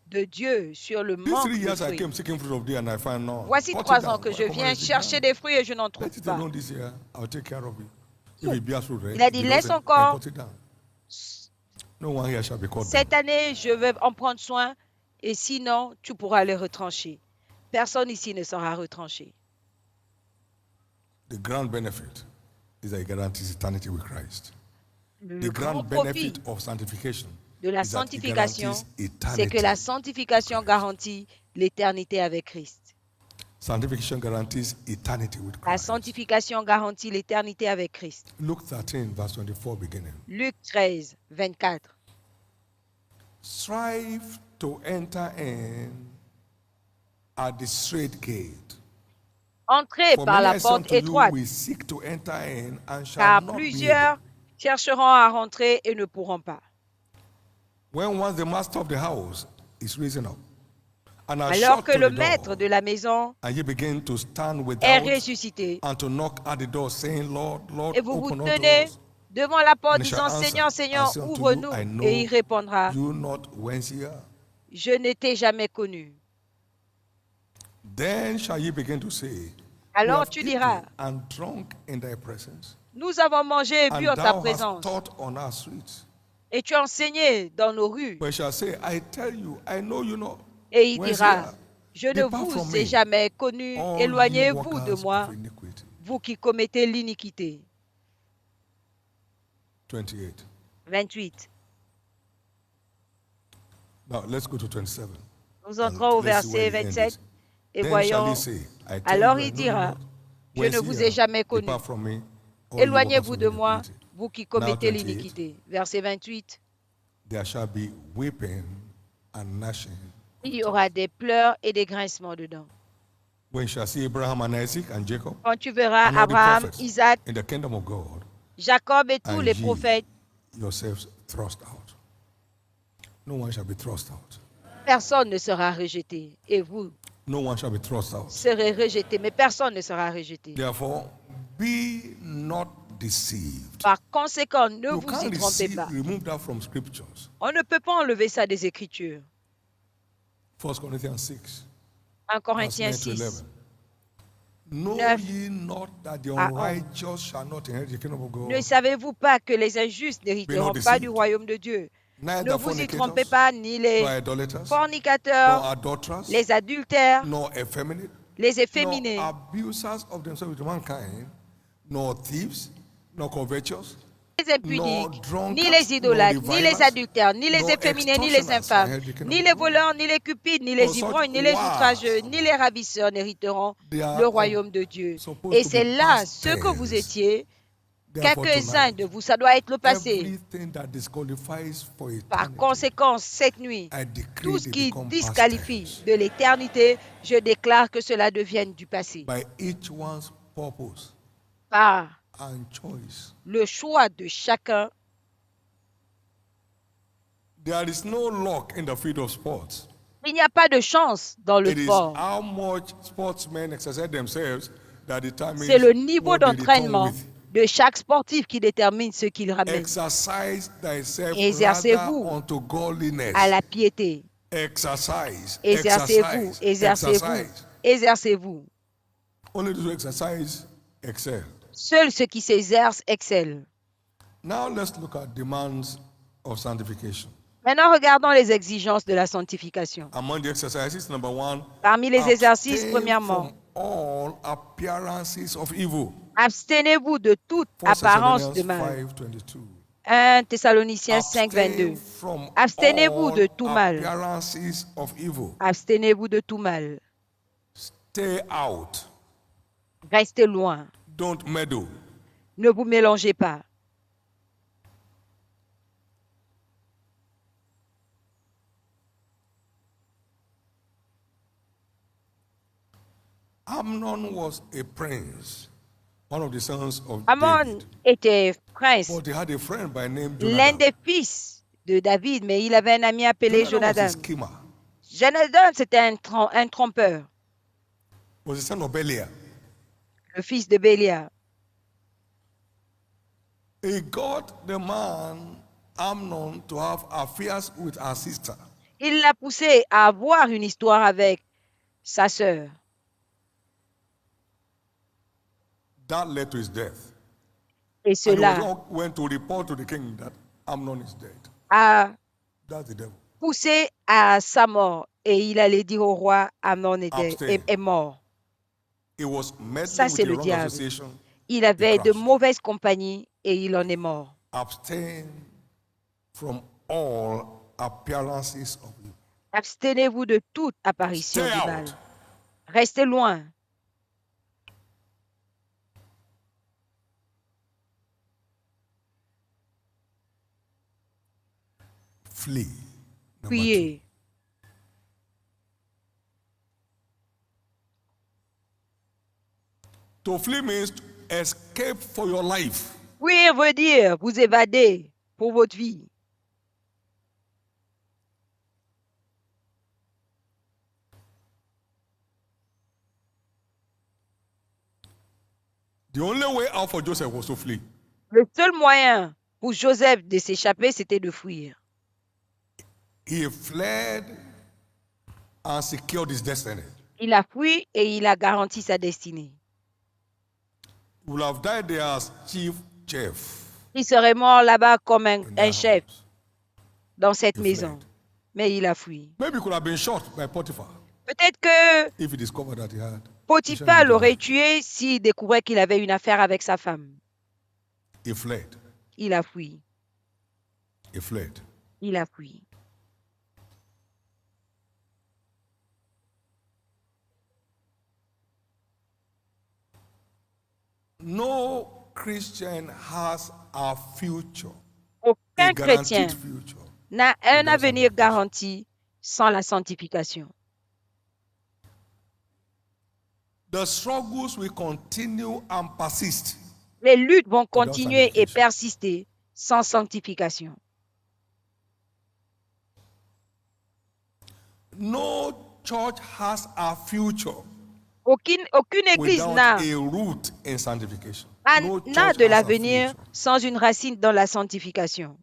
B: de Dieu sur le
A: These
B: manque
A: 3
B: de
A: years I
B: fruits.
A: came seeking fruit of thee and I find none.
B: Voici
A: Cut it
B: 3
A: down.
B: ans que
A: Why
B: je
A: command
B: viens
A: it to
B: chercher
A: down?
B: des fruits et je n'en
A: Let
B: trouve
A: it
B: pas.
A: alone this year. I'll take care of it. If it bears fruit,
B: Il a
A: if
B: dit,
A: it
B: laisse
A: doesn't, then
B: encore.
A: cut it down. No one here shall be cut down.
B: Cette année, je vais en prendre soin. Et sinon, tu pourras les retrancher. Personne ici ne sera retranché.
A: The grand benefit is that it guarantees eternity with Christ.
B: Le
A: The
B: grand
A: grand
B: profit
A: benefit of sanctification
B: de la
A: is that it
B: sanctification,
A: guarantees
B: c'est que la
A: eternity.
B: sanctification garantit l'éternité avec Christ.
A: Sanctification guarantees eternity with
B: La
A: Christ.
B: sanctification garantit l'éternité avec Christ.
A: Luke 13, verse 24 beginning.
B: Luc 13, 24.
A: Strive to enter in at the straight gate.
B: Entrez
A: For
B: par
A: many
B: la
A: I say
B: porte
A: unto you,
B: étroite,
A: will seek to enter in and shall
B: car
A: not be
B: plusieurs
A: able.
B: chercheront à rentrer et ne pourront pas.
A: When once the master of the house is risen up, and has
B: Alors
A: shut
B: que
A: to
B: le
A: the
B: maître
A: door,
B: de la maison
A: and ye begin to stand
B: est
A: without
B: ressuscité,
A: and to knock at the door, saying, Lord, Lord,
B: et vous vous
A: open unto
B: tenez
A: us.
B: devant la porte
A: And he shall
B: disant,
A: answer,
B: Seigneur,
A: I
B: Seigneur,
A: say unto you,
B: ouvre-nous.
A: I know
B: Et il répondra,
A: you not whence ye are.
B: je ne t'ai jamais connu.
A: Then shall ye begin to say, We
B: Alors
A: have
B: tu
A: eaten
B: diras,
A: and drunk in thy presence,
B: nous avons mangé et bu
A: and
B: en ta
A: thou hast
B: présence,
A: taught on our streets.
B: et tu as enseigné dans nos rues.
A: But he shall say, I tell you, I know you not
B: Et il
A: whence ye
B: dira,
A: are.
B: je ne
A: Depart from
B: vous ai
A: me,
B: jamais connu,
A: all ye
B: éloignez-vous de
A: workers
B: moi,
A: of iniquity.
B: vous qui commettez l'iniquité.
A: 28.
B: 28.
A: Now let's go to 27.
B: Nous
A: And
B: entrons au
A: let's see where
B: verset
A: the end
B: 27
A: is.
B: et
A: Then shall
B: voyons,
A: he say, I tell
B: alors
A: you, I
B: il
A: know you
B: dira,
A: not
B: je
A: whence
B: ne
A: ye
B: vous
A: are.
B: ai jamais connu,
A: Depart from me, all ye workers
B: éloignez-vous
A: of
B: de moi,
A: iniquity.
B: vous qui
A: Now
B: commettez
A: 28.
B: l'iniquité. Verset 28,
A: There shall be weeping and gnashing.
B: il y aura des pleurs et des grincements dedans.
A: When you shall see Abraham and Isaac and Jacob
B: Quand tu verras
A: and all the
B: Abraham,
A: prophets
B: Isaac,
A: in the kingdom of God,
B: Jacob et tous
A: and
B: les
A: ye
B: prophètes,
A: yourselves thrust out. No one shall be thrust out.
B: personne ne sera rejeté. Et vous
A: No one shall be thrust out.
B: serez rejetés, mais personne ne sera rejeté.
A: Therefore, be not deceived.
B: Par conséquent, ne
A: You
B: vous
A: can't
B: y trompez pas.
A: remove that from scriptures.
B: On ne peut pas enlever ça des Écritures.
A: 1 Corinthians 6,
B: 1
A: verse
B: Corinthiens
A: 9 to
B: 6.
A: 11. Know
B: 9
A: ye not that the
B: à 11.
A: unrighteous shall not inherit the kingdom of God?
B: Ne savez-vous pas que les injustes n'hériteront pas du
A: deceived.
B: royaume de Dieu? Ne
A: Neither
B: vous y trompez
A: fornicators,
B: pas, ni les
A: nor idolaters, nor
B: fornicateurs,
A: adulterers,
B: les adultères,
A: nor effeminate,
B: les
A: nor
B: efféminés,
A: abusers of themselves with mankind, nor thieves, nor covetous,
B: les impudiques,
A: drunkards,
B: ni les idolâtres,
A: nor
B: ni les
A: revilers,
B: adultères, ni les
A: nor
B: efféminés, ni les
A: extortioners
B: infâmes,
A: inherit the kingdom
B: ni
A: of
B: les
A: God.
B: voleurs, ni les cupides, ni
A: For
B: les
A: such
B: ivrognes, ni les
A: was
B: outrageux, ni les ravisseurs n'hériteront
A: they are
B: le royaume de Dieu.
A: supposed
B: Et
A: to
B: c'est
A: be
B: là
A: past
B: ce que vous
A: tense.
B: étiez.
A: Therefore,
B: Quelques-uns de
A: tonight,
B: vous, ça doit être le passé.
A: everything that disqualifies for
B: Par
A: eternity,
B: conséquent, cette nuit,
A: I decree
B: tout ce
A: they
B: qui
A: become past
B: disqualifie
A: tense
B: de l'éternité, je déclare que cela devienne du passé.
A: by each one's purpose
B: Par
A: and choice.
B: le choix de chacun,
A: There is no luck in the field of sports.
B: il n'y a pas de chance dans le
A: It is
B: sport.
A: how much sportsmen exercise themselves that determines
B: C'est le niveau
A: what they return
B: d'entraînement
A: with.
B: de chaque sportif qui détermine ce qu'il ramène.
A: Exercise thyself
B: Exercez-vous
A: rather unto godliness.
B: à la piété.
A: Exercise.
B: Exercez-vous, exercez-vous, exercez-vous.
A: Only those who exercise excel.
B: Seuls ceux qui s'exercent excellent.
A: Now let's look at demands of sanctification.
B: Maintenant, regardons les exigences de la sanctification.
A: Among the exercises, number one,
B: Parmi les exercices,
A: abstain
B: premièrement,
A: from all appearances of evil.
B: abstenez-vous de toute
A: 1
B: apparence de
A: Thessalonians
B: mal.
A: 5:22.
B: 1 Thessaloniciens 5, 22.
A: Abstain from
B: Abstenez-vous
A: all
B: de tout mal.
A: appearances of evil.
B: Abstenez-vous de tout mal.
A: Stay out.
B: Restez loin.
A: Don't meddle.
B: Ne vous mélangez pas.
A: Amnon was a prince, one of the sons of
B: Amon
A: David.
B: était prince,
A: But he had a friend by name
B: l'un
A: Jonathan.
B: des fils de David, mais il avait un ami appelé
A: Jonathan was a
B: Jonathan.
A: schemer.
B: Jonathan, c'était un trompeur,
A: Was the son of Belial.
B: le fils de Bélia.
A: He got the man Amnon to have affairs with her sister.
B: Il l'a poussé à avoir une histoire avec sa sœur.
A: That led to his death.
B: Et
A: And he
B: cela
A: went to report to the king that Amnon is dead.
B: a
A: That's the devil.
B: poussé à sa mort. Et il allait dire au roi, Amnon
A: Abstain.
B: est mort.
A: He was
B: Ça,
A: meddling with
B: c'est
A: the
B: le
A: wrong
B: diable.
A: association.
B: Il
A: He
B: avait de
A: crashed.
B: mauvaises compagnies et il en est mort.
A: Abstain from all appearances of evil.
B: Abstenez-vous de toute apparition
A: Stay
B: du mal.
A: out.
B: Restez loin.
A: Flee. Number 2.
B: Fuyez.
A: To flee means to escape for your life.
B: Fuir veut dire vous évader pour votre vie.
A: The only way out for Joseph was to flee.
B: Le seul moyen pour Joseph de s'échapper, c'était de fuir.
A: He fled and secured his destiny.
B: Il a fui et il a garanti sa destinée.
A: He would have died there as chief chef
B: Il serait mort là-bas comme
A: in
B: un
A: that
B: chef
A: house.
B: dans cette
A: He
B: maison.
A: fled.
B: Mais il a fui.
A: Maybe he could have been shot by Potiphar
B: Peut-être que
A: if he discovered that he had.
B: Potiphar l'aurait tué s'il découvrait qu'il avait une affaire avec sa femme.
A: He fled.
B: Il a fui.
A: He fled.
B: Il a fui.
A: No Christian has a future,
B: Aucun
A: a
B: chrétien
A: guaranteed future.
B: n'a un
A: without
B: avenir
A: sanctification.
B: garanti sans la sanctification.
A: The struggles will continue and persist.
B: Les luttes vont continuer et
A: sanctification.
B: persister sans sanctification.
A: No church has a future
B: Aucune église
A: without
B: n'a
A: a root in sanctification. No church
B: n'a de
A: has a
B: l'avenir
A: future.
B: sans une racine dans la sanctification.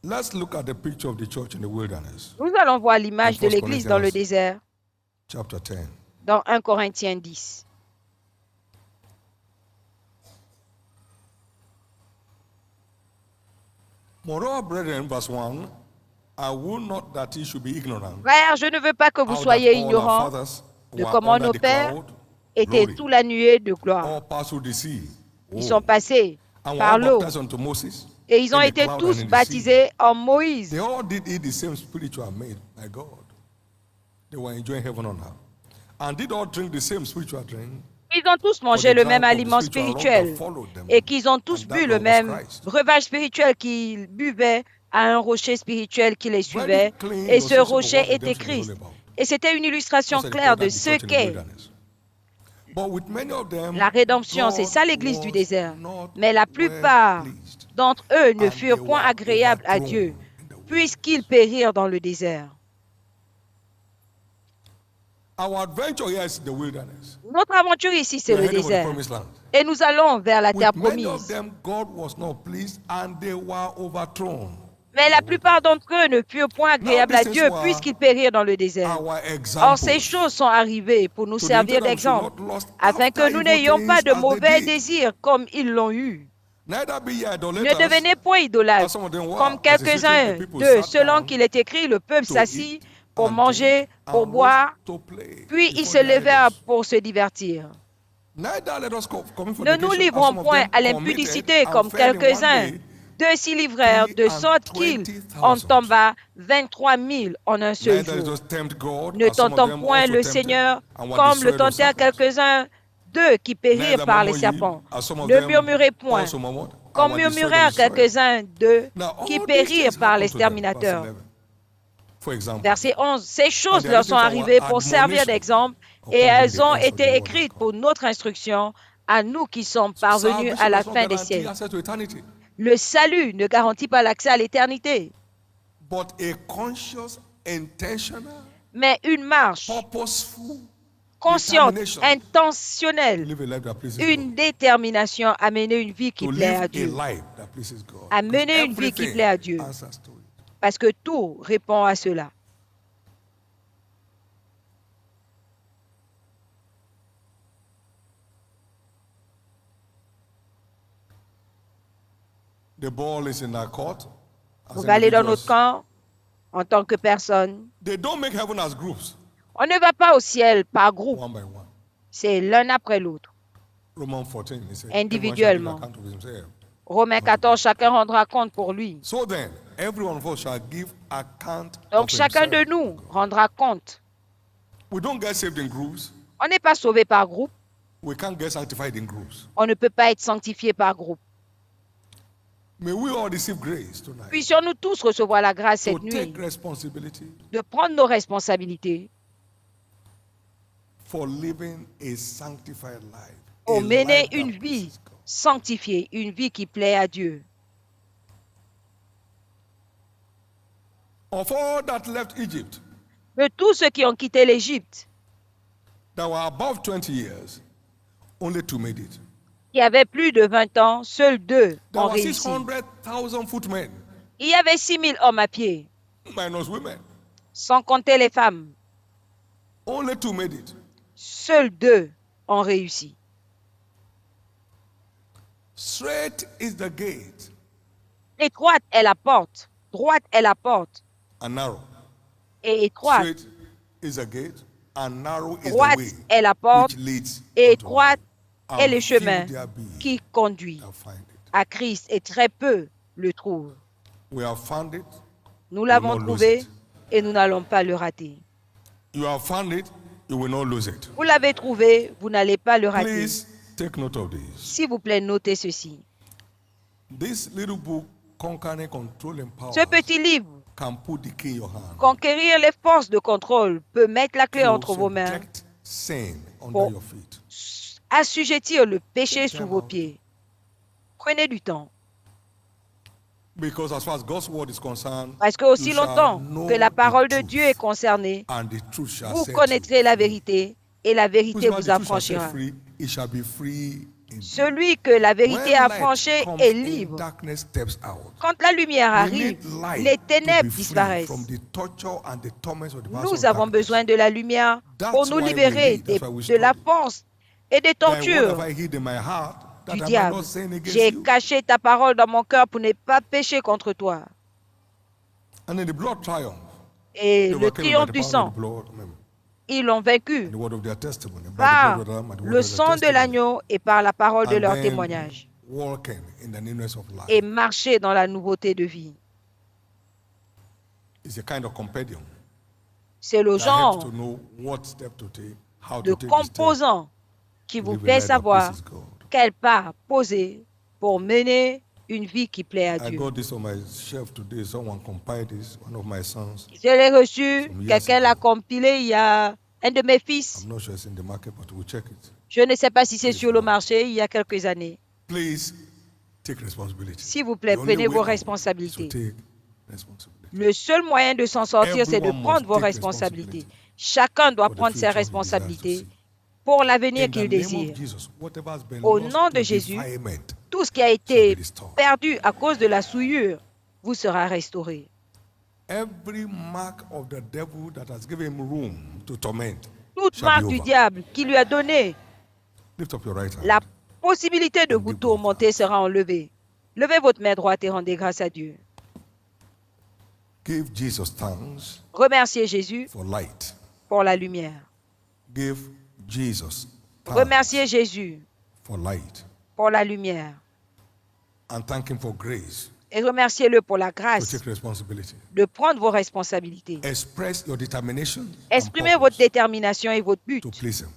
A: Let's look at the picture of the church in the wilderness,
B: Nous allons voir l'image
A: In
B: de
A: 1
B: l'église dans le
A: Corinthians.
B: désert
A: chapter 10.
B: dans 1 Corinthiens 10.
A: Moreover, brethren, verse 1, I will not that ye should be ignorant.
B: Frères, je ne veux pas que vous
A: how that
B: soyez
A: all our
B: ignorants
A: fathers
B: de
A: were
B: comment
A: under
B: nos
A: the
B: pères
A: cloud,
B: étaient
A: glory,
B: sous la nuée de gloire.
A: all passed through the sea.
B: Ils
A: Oh.
B: sont passés
A: And were
B: par
A: all
B: l'eau
A: baptized unto Moses
B: et ils ont
A: in the
B: été
A: cloud
B: tous
A: and in the sea.
B: baptisés en Moïse.
A: They all did eat the same spiritual meat by God. They were enjoying heaven on earth. And did all drink the same spiritual drink.
B: Ils ont tous mangé
A: For the
B: le même
A: drink of the
B: aliment
A: spiritual love
B: spirituel
A: that followed them,
B: et qu'ils ont tous
A: and that
B: bu le
A: love was
B: même
A: Christ.
B: breuvage spirituel qu'ils buvaient à un rocher spirituel qui les
A: Very
B: suivait.
A: clean
B: Et ce
A: illustration of
B: rocher
A: what
B: était
A: redemption is all
B: Christ.
A: about.
B: Et c'était une illustration
A: That's why they
B: claire
A: call
B: de
A: that the
B: ce
A: church in the
B: qu'est
A: wilderness. But with many of them,
B: la rédemption. C'est
A: God
B: ça l'église du
A: was
B: désert.
A: not
B: Mais la
A: well
B: plupart
A: pleased,
B: d'entre eux ne
A: and
B: furent
A: they
B: point
A: were
B: agréables à
A: overthrown
B: Dieu,
A: in the wilderness.
B: puisqu'ils périrent dans le désert.
A: Our adventure here is the wilderness.
B: Notre aventure ici, c'est
A: We are
B: le
A: heading for the
B: désert.
A: promised land.
B: Et nous allons vers la terre
A: With many of
B: promise.
A: them, God was not pleased, and they were overthrown.
B: Mais la plupart d'entre eux ne furent point agréables à
A: these
B: Dieu,
A: things were
B: puisqu'ils périrent dans le désert.
A: Our
B: Or, ces
A: examples.
B: choses sont arrivées pour nous
A: To the
B: servir
A: intent that we should
B: d'exemple,
A: not lust
B: afin que
A: after
B: nous
A: evil
B: n'ayons pas
A: things
B: de
A: as they
B: mauvais
A: did.
B: désirs comme ils l'ont eu.
A: Neither be ye
B: Ne
A: idolaters,
B: devenez point idolâtres,
A: as some of them were,
B: comme
A: as they
B: quelques-uns
A: the people
B: d'eux,
A: sat
B: selon
A: down
B: qu'il est écrit, le peuple
A: to
B: s'assit
A: eat
B: pour
A: and
B: manger,
A: drink,
B: pour
A: and
B: boire,
A: rose to play
B: puis ils
A: before
B: se
A: their
B: levèrent
A: idols.
B: pour se divertir.
A: Neither let us commit
B: Ne nous
A: fornication, as
B: livrons
A: some of
B: point
A: them
B: à
A: committed
B: l'impudicité
A: and
B: comme
A: fell in one
B: quelques-uns
A: day
B: d'eux s'y livrèrent, de sorte qu'ils en
A: 320,000.
B: tomba 23 000 en un seul
A: Neither let
B: jour.
A: us tempt God,
B: Ne
A: as some of
B: tentons
A: them
B: point
A: also
B: le
A: tempted
B: Seigneur
A: and were
B: comme le
A: destroyed of
B: tentèrent
A: serpents.
B: quelques-uns d'eux qui périrent
A: Neither
B: par les
A: murmur ye,
B: serpents.
A: as some of
B: Ne
A: them
B: murmurez point,
A: also murmured, and
B: comme
A: were destroyed of
B: murmurèrent
A: the soil.
B: quelques-uns d'eux
A: Now,
B: qui
A: all these
B: périrent
A: things
B: par
A: happened to them. Verse
B: l'exterminateur.
A: 11. For example,
B: Verset 11. Ces choses
A: And they are
B: leur
A: written
B: sont
A: for our
B: arrivées pour servir
A: admonition,
B: d'exemple
A: upon
B: et
A: whom
B: elles
A: the
B: ont
A: ends of the
B: été
A: world are
B: écrites
A: come.
B: pour notre instruction à nous qui sommes parvenus à
A: Salvation
B: la
A: does not
B: fin des
A: guarantee
B: siècles.
A: access to eternity,
B: Le salut ne garantit pas l'accès à l'éternité,
A: but a conscious, intentional,
B: mais une marche
A: purposeful
B: consciente,
A: determination to
B: intentionnelle,
A: live a life that pleases
B: une
A: God.
B: détermination à mener une vie qui
A: To
B: plaît
A: live
B: à
A: a
B: Dieu.
A: life that pleases God.
B: À
A: Because
B: mener une vie qui
A: everything
B: plaît à Dieu.
A: answers to it.
B: Parce que tout répond à cela.
A: The ball is in our court.
B: On
A: As
B: va aller dans notre
A: individuals.
B: camp en tant que personne.
A: They don't make heaven as groups,
B: On ne va pas au ciel par groupe.
A: one by one.
B: C'est l'un après l'autre.
A: Romans 14, he said,
B: Individuellement.
A: everyone shall give account of himself.
B: Romains 14, chacun rendra compte pour lui.
A: So then, every one of us shall give account
B: Donc
A: of
B: chacun de
A: himself.
B: nous rendra compte.
A: We don't get saved in groups.
B: On n'est pas sauvé par groupe.
A: We can't get sanctified in groups.
B: On ne peut pas être sanctifié par groupe.
A: May we all receive grace tonight
B: Puissions-nous tous recevoir la grâce
A: to
B: cette nuit
A: take responsibility
B: de prendre nos responsabilités
A: for living a sanctified life.
B: pour
A: a
B: mener
A: life that
B: une vie
A: pleases God.
B: sanctifiée, une vie qui plaît à Dieu.
A: Of all that left Egypt,
B: De tous ceux qui ont quitté l'Égypte,
A: that were above 20 years, only 2 made it.
B: qui avaient plus de 20 ans, seuls 2
A: There
B: ont
A: were
B: réussi.
A: 600,000 footmen,
B: Il y avait 6 000 hommes à pied,
A: minus women.
B: sans compter les femmes.
A: Only 2 made it.
B: Seuls 2 ont réussi.
A: Straight is the gate,
B: Étroite est la porte, droite est la porte,
A: and narrow.
B: et étroite,
A: Straight is the gate, and narrow is the
B: droite
A: way
B: est la porte,
A: which leads
B: et
A: unto
B: étroite
A: life.
B: est
A: And
B: le
A: few
B: chemin
A: there be
B: qui conduit
A: that find it.
B: à Christ, et très peu le trouvent.
A: We have found it.
B: Nous l'avons
A: will not lose
B: trouvé
A: it.
B: et nous n'allons pas le rater.
A: You have found it. You will not lose it.
B: Vous l'avez trouvé, vous n'allez pas le rater.
A: Please take note of this.
B: S'il vous plaît, notez ceci.
A: This little book, Conquering Controlling Power,
B: Ce petit livre,
A: can put the key in your hand.
B: Conquérir les forces de contrôle, peut mettre la clé
A: to
B: entre vos mains,
A: subject sin under
B: Pour-
A: your feet.
B: assujettir le péché
A: Take
B: sous
A: time
B: vos
A: out.
B: pieds. Prenez du temps.
A: Because as far as God's word is concerned,
B: Parce que aussi
A: you shall
B: longtemps
A: know
B: que la
A: the
B: parole de
A: truth,
B: Dieu est concernée,
A: and the truth shall
B: vous
A: set
B: connaîtrez
A: you
B: la
A: free.
B: vérité et la vérité
A: Whosoever
B: vous
A: the truth shall set
B: affranchira.
A: free, he shall be free indeed.
B: Celui que la vérité
A: When
B: a
A: light
B: franchi
A: comes
B: est
A: in,
B: libre.
A: darkness steps out.
B: Quand la lumière
A: We
B: arrive,
A: need light
B: les
A: to
B: ténèbres
A: be free
B: disparaissent.
A: from the torture and the torments of the powers
B: Nous
A: of
B: avons
A: darkness.
B: besoin de la lumière
A: That's
B: pour nous
A: why we
B: libérer
A: read, that's why we
B: de la
A: study.
B: force et des
A: Thy word have
B: tortures
A: I hid in my heart, that
B: du
A: I might
B: diable.
A: not sin against
B: J'ai
A: you.
B: caché ta parole dans mon cœur pour ne pas pécher contre toi.
A: And then the blood triumph.
B: Et
A: They
B: le
A: overcame by
B: triomphe
A: the
B: du
A: power of
B: sang,
A: the blood,
B: ils l'ont vaincu
A: and the word of their testimony. By the
B: par
A: blood of the Lamb and the word
B: le
A: of their
B: sang de
A: testimony.
B: l'agneau et par la parole de
A: And
B: leur
A: then
B: témoignage.
A: walking in the newness of life.
B: Et marcher dans la nouveauté de vie.
A: It's a kind of compendium
B: C'est le
A: that helps
B: genre
A: to know what step to take, how
B: de
A: to take the step.
B: composant qui
A: to
B: vous
A: live a
B: fait
A: life that
B: savoir
A: pleases God.
B: quel pas poser pour mener une vie qui plaît à
A: I
B: Dieu.
A: got this on my shelf today. Someone compiled this. One of my sons.
B: Je l'ai reçu,
A: Some years
B: quelqu'un l'a
A: ago.
B: compilé, il y a un de mes fils.
A: I'm not sure it's in the market, but we'll check it.
B: Je ne sais pas si c'est
A: Please,
B: sur le
A: Lord.
B: marché, il y a quelques années.
A: Please take responsibility.
B: S'il vous plaît,
A: The only
B: prenez
A: way
B: vos
A: out is to
B: responsabilités.
A: take responsibility.
B: Le seul moyen de s'en sortir, c'est de
A: Everyone
B: prendre
A: must
B: vos
A: take
B: responsabilités.
A: responsibility
B: Chacun doit
A: for the
B: prendre ses
A: future he desires to
B: responsabilités
A: see.
B: pour l'avenir
A: In the
B: qu'il
A: name
B: désire.
A: of Jesus, whatever has been
B: Au
A: lost
B: nom
A: to
B: de Jésus,
A: defilement
B: tout ce qui a
A: shall
B: été
A: be restored.
B: perdu à cause de la souillure vous sera restauré.
A: Every mark of the devil that has given him room to torment
B: Toute
A: shall
B: marque
A: be
B: du
A: over.
B: diable qui lui a donné
A: Lift up your right hand.
B: la possibilité de
A: And
B: vous
A: give God
B: tourmenter sera enlevée. Levez votre main droite et rendez grâce à Dieu.
A: Give Jesus thanks
B: Remerciez Jésus
A: for light.
B: pour la lumière.
A: Give Jesus thanks
B: Remerciez Jésus
A: for light.
B: pour la lumière.
A: And thank him for grace
B: Et remerciez-le pour la
A: to
B: grâce
A: take responsibility.
B: de prendre vos responsabilités.
A: Express your determination and
B: Exprimez votre
A: purpose
B: détermination et votre but
A: to please him.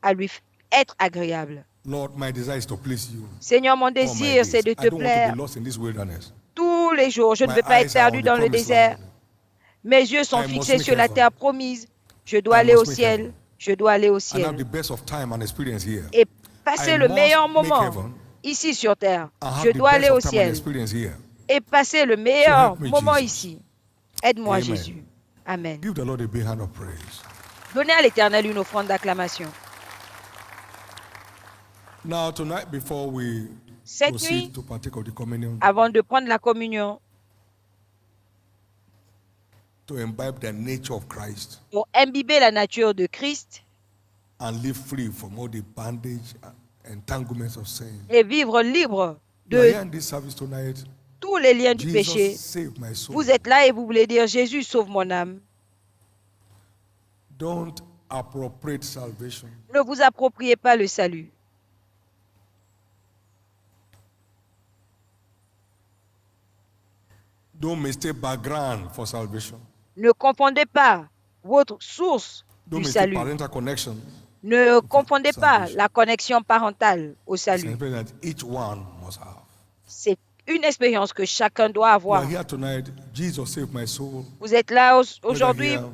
B: à lui être agréable.
A: Lord, my desire is to please you.
B: Seigneur, mon
A: all my
B: désir,
A: days.
B: c'est de
A: I
B: te
A: don't want to
B: plaire
A: be lost in this wilderness.
B: tous les jours. Je ne
A: My
B: veux pas être
A: eyes are
B: perdu
A: on the
B: dans le
A: promised
B: désert.
A: land.
B: Mes yeux sont
A: I must
B: fixés
A: make
B: sur la
A: heaven.
B: terre promise. Je dois
A: I
B: aller au
A: must make
B: ciel.
A: heaven.
B: Je dois aller au
A: And have the
B: ciel.
A: best of time and experience here.
B: Et passer
A: I
B: le
A: must
B: meilleur
A: make
B: moment
A: heaven.
B: ici sur terre.
A: And have
B: Je
A: the
B: dois
A: best
B: aller au
A: of time and
B: ciel.
A: experience here.
B: Et passer le meilleur
A: help me,
B: moment
A: Jesus.
B: ici. Aide-moi,
A: Amen.
B: Jésus. Amen.
A: Give the Lord a big hand of praise.
B: Donnez à l'Éternel une offrande d'acclamation.
A: Now, tonight, before we
B: Cette
A: proceed
B: nuit,
A: to partake of the communion,
B: avant de prendre la communion,
A: to imbibe the nature of Christ
B: pour imbiber la nature de Christ
A: and live free from all the bondage and entanglements of sin.
B: et vivre libre
A: You are here
B: de
A: in this service tonight
B: tous les liens du
A: Jesus,
B: péché.
A: save my soul.
B: Vous êtes là et vous voulez dire, Jésus, sauve mon âme.
A: Don't appropriate salvation.
B: Ne vous appropriez pas le salut.
A: Don't mistake background for salvation.
B: Ne confondez pas votre source
A: Don't
B: du
A: mistake
B: salut.
A: parental connection.
B: Ne confondez pas
A: salvation.
B: la connexion parentale au
A: It's an
B: salut.
A: experience that each one must have.
B: C'est une expérience que chacun doit
A: We
B: avoir.
A: are here tonight. Jesus, save my soul.
B: Vous êtes là
A: Whether
B: aujourd'hui,
A: here,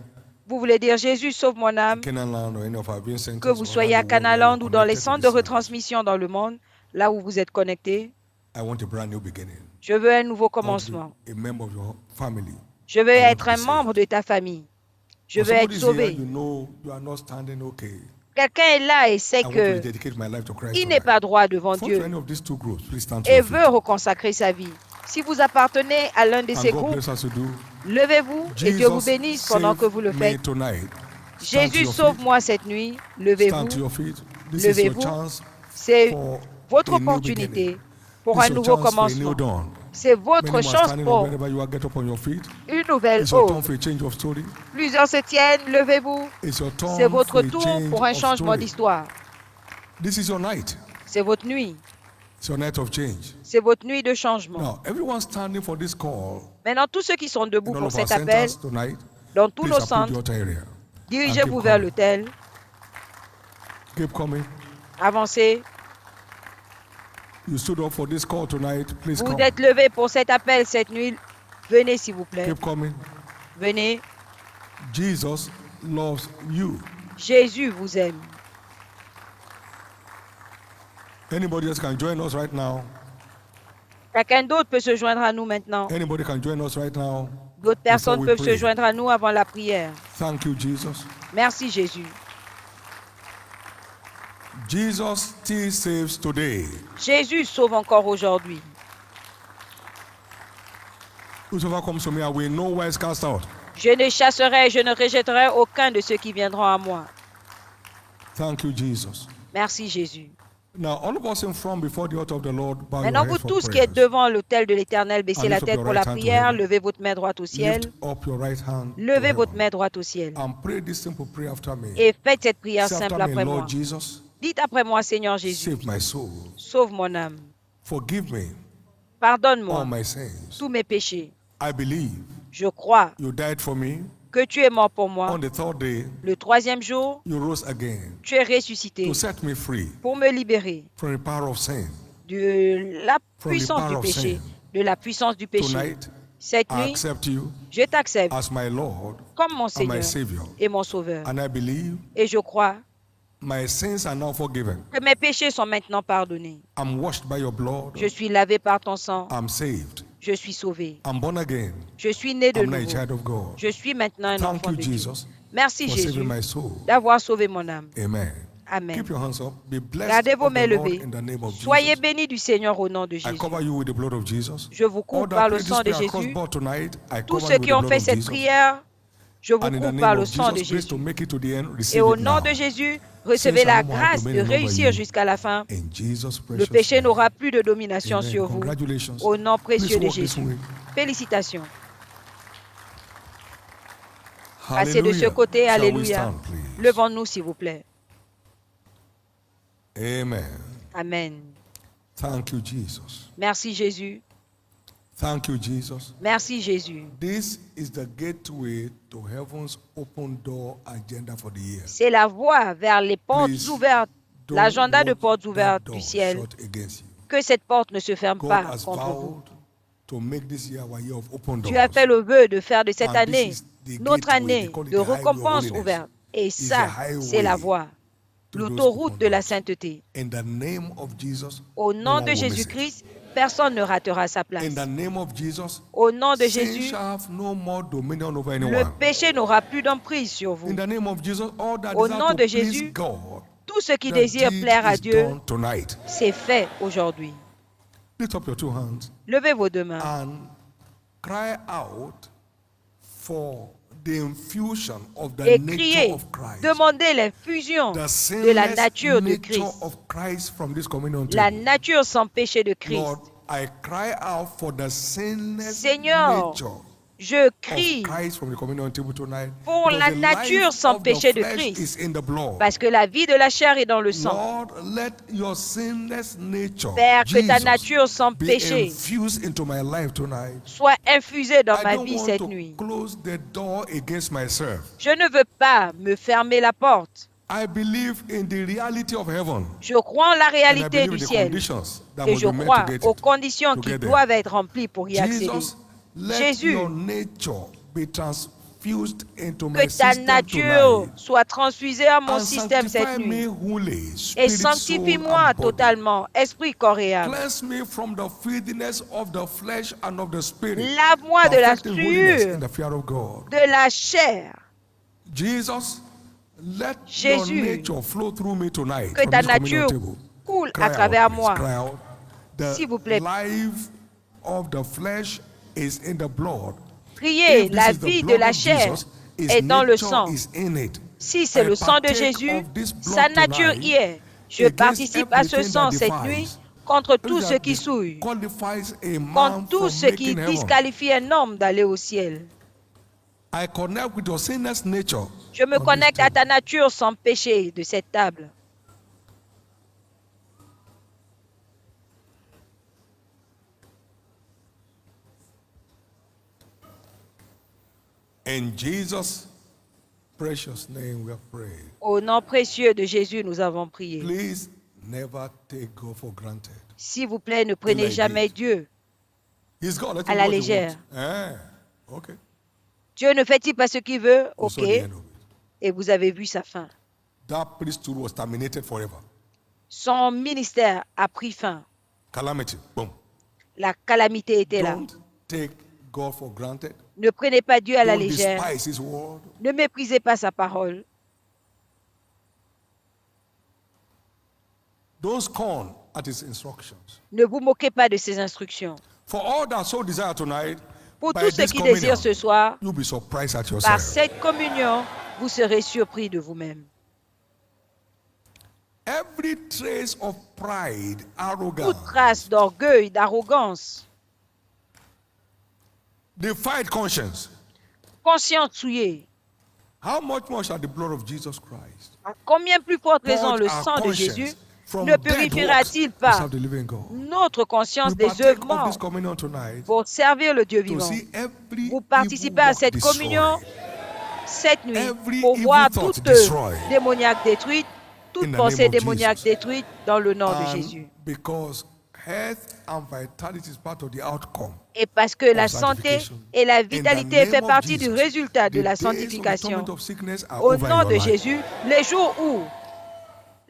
B: vous voulez dire, Jésus, sauve mon âme.
A: Canaan Land, or any of our viewing centers,
B: Que vous
A: or
B: soyez à
A: around the world,
B: Canaland
A: where
B: ou dans
A: you're
B: les
A: connected
B: centres
A: to
B: de
A: this service.
B: retransmission dans le monde, là où vous êtes connectés,
A: I want a brand new beginning.
B: je veux un nouveau
A: I want to
B: commencement.
A: be a member of your family.
B: Je veux
A: I want
B: être
A: to be
B: un membre
A: saved.
B: de ta famille. Je
A: For
B: veux être
A: somebody's
B: sauvé.
A: here, you know you are not standing okay.
B: Quelqu'un est là et sait
A: I want to
B: que
A: rededicate my life to Christ
B: il n'est
A: tonight.
B: pas droit devant
A: Fall to
B: Dieu
A: any of these two groups, please stand to
B: et
A: your
B: veut
A: feet.
B: reconsacrer sa vie. Si vous appartenez à l'un de
A: And
B: ces
A: God
B: groupes,
A: bless us to do.
B: levez-vous et Dieu vous
A: Jesus,
B: bénisse pendant que vous le
A: save me
B: faites.
A: tonight. Stand to
B: Jésus,
A: your feet.
B: sauve-moi cette nuit.
A: Stand
B: Levez-vous.
A: to your feet. This is your
B: Levez-vous.
A: chance
B: C'est
A: for
B: votre
A: a new
B: opportunité
A: beginning.
B: pour
A: This
B: un
A: is your
B: nouveau
A: chance for a
B: commencement.
A: new dawn.
B: C'est votre
A: Many more are
B: chance
A: standing
B: pour
A: up wherever you are. Get up on your feet.
B: une nouvelle
A: It's your turn
B: eau.
A: for a change of story.
B: Plusieurs se tiennent, levez-vous.
A: It's your turn
B: C'est votre
A: for a
B: tour
A: change
B: pour un
A: of
B: changement
A: story.
B: d'histoire.
A: This is your night.
B: C'est votre nuit.
A: It's your night of change.
B: C'est votre nuit de changement.
A: Now, everyone standing for this call
B: Maintenant, tous ceux qui sont debout
A: in all
B: pour
A: of our
B: cet appel,
A: centers tonight,
B: dans tous
A: please
B: nos
A: approach the
B: centres,
A: altar area.
B: dirigez-vous
A: keep
B: vers
A: coming.
B: l'autel.
A: Keep coming.
B: Avancez.
A: You stood up for this call tonight. Please
B: Vous
A: come.
B: êtes levés pour cet appel cette nuit. Venez, s'il vous plaît.
A: Keep coming.
B: Venez.
A: Jesus loves you.
B: Jésus vous aime.
A: Anybody else can join us right now.
B: Quelqu'un d'autre peut se joindre à nous maintenant.
A: Anybody can join us right now.
B: D'autres personnes
A: we
B: peuvent se
A: pray.
B: joindre à nous avant la prière.
A: Thank you, Jesus.
B: Merci, Jésus.
A: Jesus still saves today.
B: Jésus sauve encore aujourd'hui.
A: Whosoever comes to me, I will no wise cast out.
B: Je ne chasserai et je ne rejetterai aucun de ceux qui viendront à moi.
A: Thank you, Jesus.
B: Merci, Jésus.
A: Now, all of us in front before the altar of the Lord, bow your
B: Maintenant,
A: head
B: vous
A: for
B: tous qui
A: prayers.
B: êtes devant l'autel de l'Éternel, baissez
A: And
B: la
A: lift up
B: tête
A: your
B: pour la
A: right hand to
B: prière.
A: heaven.
B: Levez votre main droite au ciel.
A: Lift up your right hand to
B: Levez votre
A: heaven
B: main droite au ciel.
A: and pray this simple prayer after me.
B: Et faites cette prière
A: Say
B: simple
A: after me,
B: après moi.
A: Lord Jesus,
B: Dites après moi, Seigneur Jésus,
A: save my soul.
B: sauve mon âme.
A: Forgive me
B: Pardonne-moi
A: all my sins.
B: tous mes péchés.
A: I believe
B: Je crois
A: you died for me.
B: que tu es mort pour moi.
A: On the third day,
B: Le troisième jour,
A: you rose again
B: tu es ressuscité
A: to set me free
B: pour me libérer
A: from the power of sin.
B: de la
A: From the
B: puissance
A: power
B: du
A: of
B: péché.
A: sin.
B: De la puissance du péché.
A: Tonight,
B: Cette
A: I
B: nuit,
A: accept you
B: je t'accepte
A: as my Lord
B: comme mon
A: and my
B: Seigneur
A: Savior.
B: et mon Sauveur.
A: And I believe
B: Et je crois
A: my sins are now forgiven.
B: que mes péchés sont maintenant pardonnés.
A: I'm washed by your blood.
B: Je suis lavé par ton sang.
A: I'm saved.
B: Je suis sauvé.
A: I'm born again.
B: Je suis né de
A: I'm now a
B: nouveau.
A: child of God.
B: Je suis maintenant un
A: Thank
B: enfant
A: you,
B: de Dieu.
A: Jesus,
B: Merci
A: for
B: Jésus
A: saving my soul.
B: d'avoir sauvé mon âme.
A: Amen.
B: Amen.
A: Keep your hands up. Be blessed
B: Gardez vos
A: of the
B: mains
A: Lord
B: levées.
A: in the name of
B: Soyez
A: Jesus.
B: bénis du Seigneur au nom de
A: I
B: Jésus.
A: cover you with the blood of Jesus.
B: Je vous
A: All
B: couvre
A: that
B: par le
A: pray this
B: sang de
A: prayer across
B: Jésus.
A: board tonight, I
B: Tous
A: cover
B: ceux
A: you with
B: qui
A: the
B: ont
A: blood
B: fait
A: of
B: cette
A: Jesus.
B: prière, je vous
A: And in the
B: couvre
A: name
B: par le
A: of
B: sang de
A: Jesus, grace
B: Jésus.
A: to make it to the end,
B: Et
A: receive
B: au
A: it
B: nom
A: now.
B: de Jésus, recevez
A: Sins
B: la
A: are no more
B: grâce de
A: dominion over
B: réussir
A: you.
B: jusqu'à la fin.
A: In Jesus'
B: Le
A: precious
B: péché
A: name.
B: n'aura plus de domination
A: Amen.
B: sur vous.
A: Congratulations.
B: Au nom précieux
A: Please
B: de
A: walk this
B: Jésus.
A: way.
B: Félicitations. Passez de ce
A: Hallelujah.
B: côté.
A: Shall we
B: Alléluia.
A: stand, please?
B: Levons-nous, s'il vous plaît.
A: Amen.
B: Amen.
A: Thank you, Jesus.
B: Merci Jésus.
A: Thank you, Jesus.
B: Merci Jésus.
A: This is the gateway to heaven's open door agenda for the year.
B: C'est la voie vers les portes
A: Please,
B: ouvertes,
A: don't
B: l'agenda de
A: watch
B: portes
A: that
B: ouvertes
A: door
B: du ciel.
A: shut against you.
B: Que cette porte ne se ferme
A: God
B: pas
A: has
B: contre vous.
A: vowed to make this year our year of open doors.
B: Tu as fait le vœu de faire de cette
A: And
B: année
A: this is the
B: notre
A: gateway.
B: année
A: They call it
B: de
A: the highway of
B: récompense
A: holiness.
B: ouverte. Et
A: It's
B: ça,
A: the highway
B: c'est la voie,
A: to those
B: l'autoroute
A: open
B: de la
A: doors.
B: sainteté.
A: In the name of Jesus,
B: Au
A: no
B: nom
A: one
B: de
A: will miss it.
B: Jésus-Christ, personne ne ratera sa place.
A: In the name of Jesus,
B: Au nom de
A: sin
B: Jésus,
A: shall have no more dominion over
B: le
A: anyone.
B: péché n'aura plus d'emprise sur vous.
A: In the name of Jesus, all that
B: Au
A: desire
B: nom
A: to
B: de
A: please
B: Jésus,
A: God,
B: Tout ce qui
A: the
B: désire
A: deed
B: plaire à
A: is
B: Dieu,
A: done tonight.
B: c'est fait aujourd'hui.
A: Lift up your two hands
B: Levez vos deux mains
A: and cry out for the infusion of the
B: et
A: nature
B: criez.
A: of Christ.
B: Demandez l'infusion
A: The
B: de la
A: sinless
B: nature de
A: nature
B: Christ.
A: of Christ from this communion
B: La
A: table.
B: nature sans péché de Christ.
A: Lord, I cry out for the sinless
B: Seigneur,
A: nature
B: je
A: of
B: crie
A: Christ from the communion table tonight.
B: pour
A: Because
B: la
A: the
B: nature
A: life
B: sans
A: of the
B: péché de
A: flesh
B: Christ,
A: is in the blood.
B: parce que la vie de la chair est dans le sang.
A: Lord, let your sinless nature,
B: Père, que ta
A: Jesus,
B: nature sans
A: be
B: péché
A: infused into my life tonight.
B: soit infusée dans
A: I
B: ma
A: don't
B: vie
A: want
B: cette
A: to
B: nuit.
A: close the door against myself.
B: Je ne veux pas me fermer la porte.
A: I believe in the reality of heaven.
B: Je crois en la
A: And I
B: réalité
A: believe
B: du
A: in the
B: ciel
A: conditions that
B: et
A: must
B: je
A: be met to
B: crois
A: get
B: aux
A: it.
B: conditions
A: to
B: qui
A: get there.
B: doivent être remplies pour y accéder.
A: Jesus, let
B: Jésus,
A: your nature be transfused into my
B: que ta
A: system
B: nature
A: tonight.
B: soit transfusée à mon
A: And
B: système cette
A: sanctify me
B: nuit
A: wholly,
B: et
A: spirit, soul,
B: sanctifie-moi
A: and body.
B: totalement, esprit, corps et âme.
A: Cleanse me from the filthiness of the flesh and of the spirit.
B: Lave-moi de la
A: Perfecting holiness in
B: sueur
A: the fear of God.
B: de la chair.
A: Jesus, let your
B: Jésus,
A: nature flow through me tonight
B: que
A: from
B: ta
A: this communion
B: nature
A: table.
B: coule
A: Cry
B: à travers
A: out, please.
B: moi.
A: Cry out. The
B: S'il vous plaît.
A: life of the flesh is in the blood.
B: Priez,
A: If this
B: la
A: is the
B: vie de
A: blood
B: la
A: of
B: chair
A: Jesus, his
B: est dans le
A: nature
B: sang.
A: is in it.
B: Si c'est
A: I
B: le sang de
A: partake
B: Jésus,
A: of this blood
B: sa nature
A: tonight
B: y est. Je
A: against
B: participe à ce
A: everything
B: sang
A: that
B: cette nuit
A: defies,
B: contre tout ce
A: that
B: qui souille,
A: disqualifies a man
B: contre tout
A: from
B: ce qui
A: making heaven.
B: disqualifie un homme d'aller au ciel.
A: I connect with your sinless nature.
B: Je me
A: on this
B: connecte à
A: table.
B: ta nature sans péché de cette table.
A: In Jesus' precious name we have prayed.
B: Au nom précieux de Jésus, nous avons prié.
A: Please never take God for granted.
B: S'il vous plaît, ne prenez
A: Like
B: jamais
A: this.
B: Dieu
A: He's God. Let
B: à
A: him
B: la
A: do what he
B: légère.
A: wants. Okay.
B: Dieu ne fait-il pas ce qu'il veut?
A: We
B: Ok.
A: saw the end of it.
B: Et vous avez vu sa fin.
A: That priesthood was terminated forever.
B: Son ministère a pris fin.
A: Calamity. Boom.
B: La calamité était là.
A: Don't take God for granted.
B: Ne prenez pas Dieu à la
A: Don't
B: légère.
A: despise his word.
B: Ne méprisez pas sa parole.
A: Don't scorn at his instructions.
B: Ne vous moquez pas de ses instructions.
A: For all that so desire tonight,
B: Pour
A: by
B: tous ceux
A: this
B: qui
A: communion,
B: désirent ce soir,
A: you'll be surprised at
B: par
A: yourself.
B: cette communion, vous serez surpris de vous-même.
A: Every trace of pride,
B: Toute
A: arrogance,
B: trace d'orgueil, d'arrogance,
A: defied conscience.
B: conscience souillée,
A: How much more shall the blood of Jesus Christ,
B: à combien plus forte raison
A: purge
B: le
A: our
B: sang de
A: conscience
B: Jésus
A: from
B: ne
A: dead
B: purifiera-t-il
A: works to
B: pas
A: serve the living God?
B: notre conscience
A: We
B: des
A: partake
B: œuvres
A: of
B: mortes
A: this communion tonight
B: pour servir le Dieu
A: to
B: vivant?
A: see every
B: Vous
A: evil
B: participez à
A: work
B: cette communion
A: destroyed.
B: cette nuit
A: Every
B: pour
A: evil
B: voir
A: thought
B: toute
A: destroyed.
B: démoniaque détruite,
A: In
B: toute
A: the
B: pensée
A: name of
B: démoniaque
A: Jesus.
B: détruite dans le nom de
A: And
B: Jésus.
A: because health and vitality is part of the outcome.
B: Et parce que la
A: of
B: santé
A: sanctification.
B: et la
A: In the
B: vitalité
A: name
B: fait
A: of
B: partie du
A: Jesus,
B: résultat de
A: the
B: la
A: days of the
B: sanctification.
A: torment of sickness are
B: Au
A: over in
B: nom
A: your
B: de
A: life.
B: Jésus, les jours où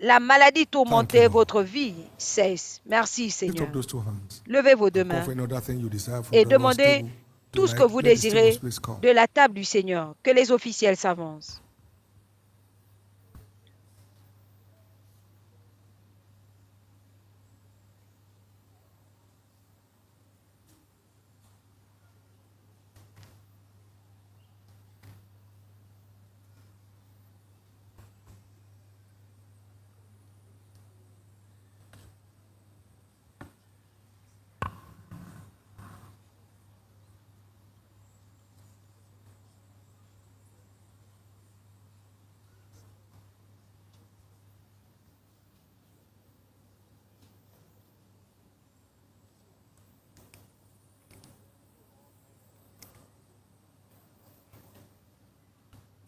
B: la maladie tourmentait
A: Lord.
B: votre vie cesse. Merci
A: Lift
B: Seigneur.
A: up those two hands.
B: Levez vos deux
A: Call
B: mains
A: for another thing you desire from
B: et
A: the Lord's
B: demandez
A: table
B: tout ce que
A: tonight.
B: vous
A: Let the stewards
B: désirez
A: please come.
B: de la table du Seigneur. Que les officiels s'avancent.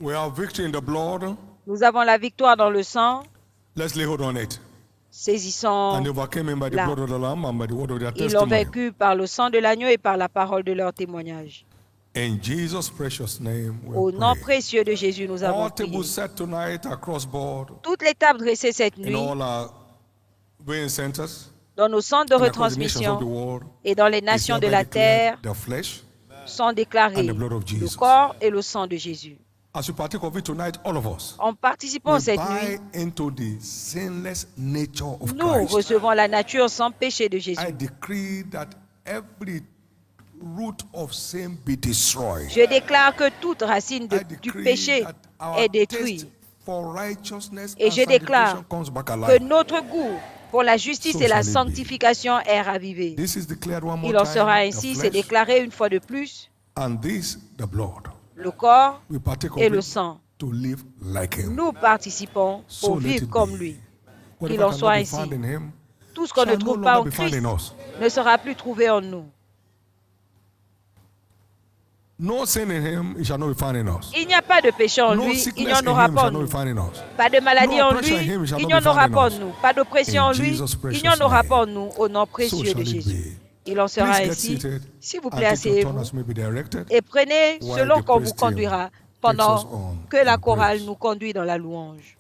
A: We have victory in the blood.
B: Nous avons la victoire dans le sang.
A: Let's lay hold on it.
B: Saisissons.
A: And they overcame him by the
B: Là.
A: blood of the Lamb and by the word of their
B: Ils l'ont
A: testimony.
B: vaincu par le sang de l'agneau et par la parole de leur témoignage.
A: In Jesus' precious name, we
B: Au nom
A: pray.
B: précieux de Jésus, nous avons
A: All
B: prié.
A: tables set tonight across board
B: Toutes les tables dressées cette
A: in
B: nuit
A: all our viewing centers
B: dans nos centres de
A: and across the nations of
B: retransmission
A: the world
B: et dans les
A: is
B: nations de
A: hereby
B: la terre
A: declared the flesh.
B: sont déclarés
A: and the blood of
B: le
A: Jesus.
B: corps et le sang de Jésus.
A: As we partake of it tonight, all of us,
B: En participant
A: we
B: cette
A: buy
B: nuit,
A: into the sinless nature of
B: nous
A: Christ.
B: recevons la nature sans péché de Jésus.
A: I decree that every root of sin be destroyed.
B: Je déclare que toute racine
A: I
B: du
A: decree
B: péché
A: that our
B: est
A: taste
B: détruite.
A: for righteousness
B: Et
A: and
B: je déclare
A: sanctification comes back
B: que
A: alive.
B: notre goût pour la justice
A: So
B: et la
A: shall it be.
B: sanctification est ravivée.
A: This is declared one more
B: Il en sera
A: time, the
B: ainsi, c'est
A: flesh
B: déclaré une fois de plus,
A: and this, the blood.
B: le corps
A: We partake of
B: et le
A: it
B: sang.
A: to live like him.
B: Nous participons
A: So
B: pour
A: let
B: vivre
A: it
B: comme
A: be.
B: lui.
A: Whatever
B: Qu'il en
A: cannot
B: soit
A: be
B: ainsi.
A: found in him
B: Tout ce qu'on ne
A: shall no
B: trouve pas en
A: longer be found
B: Christ
A: in us.
B: ne sera plus trouvé en nous.
A: No sin in him, it shall not be found in us.
B: Il n'y a pas de péché en
A: No
B: lui, il
A: sickness
B: n'y en
A: in
B: aura
A: him
B: pas en
A: shall not
B: nous.
A: be found in us.
B: Pas de maladie
A: No
B: en
A: oppression
B: lui,
A: in him, it shall
B: il
A: not
B: n'y en
A: be
B: aura
A: found in
B: pas en
A: us.
B: nous. Pas d'oppression
A: In
B: en lui,
A: Jesus'
B: il n'y en
A: precious
B: aura
A: name.
B: pas en nous, au nom
A: So
B: précieux de
A: shall it
B: Jésus.
A: be.
B: Il en sera
A: Please get
B: ainsi.
A: seated
B: S'il vous
A: and
B: plaît,
A: take your turn
B: asseyez-vous
A: as may be directed
B: et prenez
A: while
B: selon
A: the
B: qu'on
A: praise
B: vous
A: team
B: conduira
A: takes us
B: pendant
A: on
B: que la
A: in
B: chorale
A: praise.
B: nous conduit dans la louange.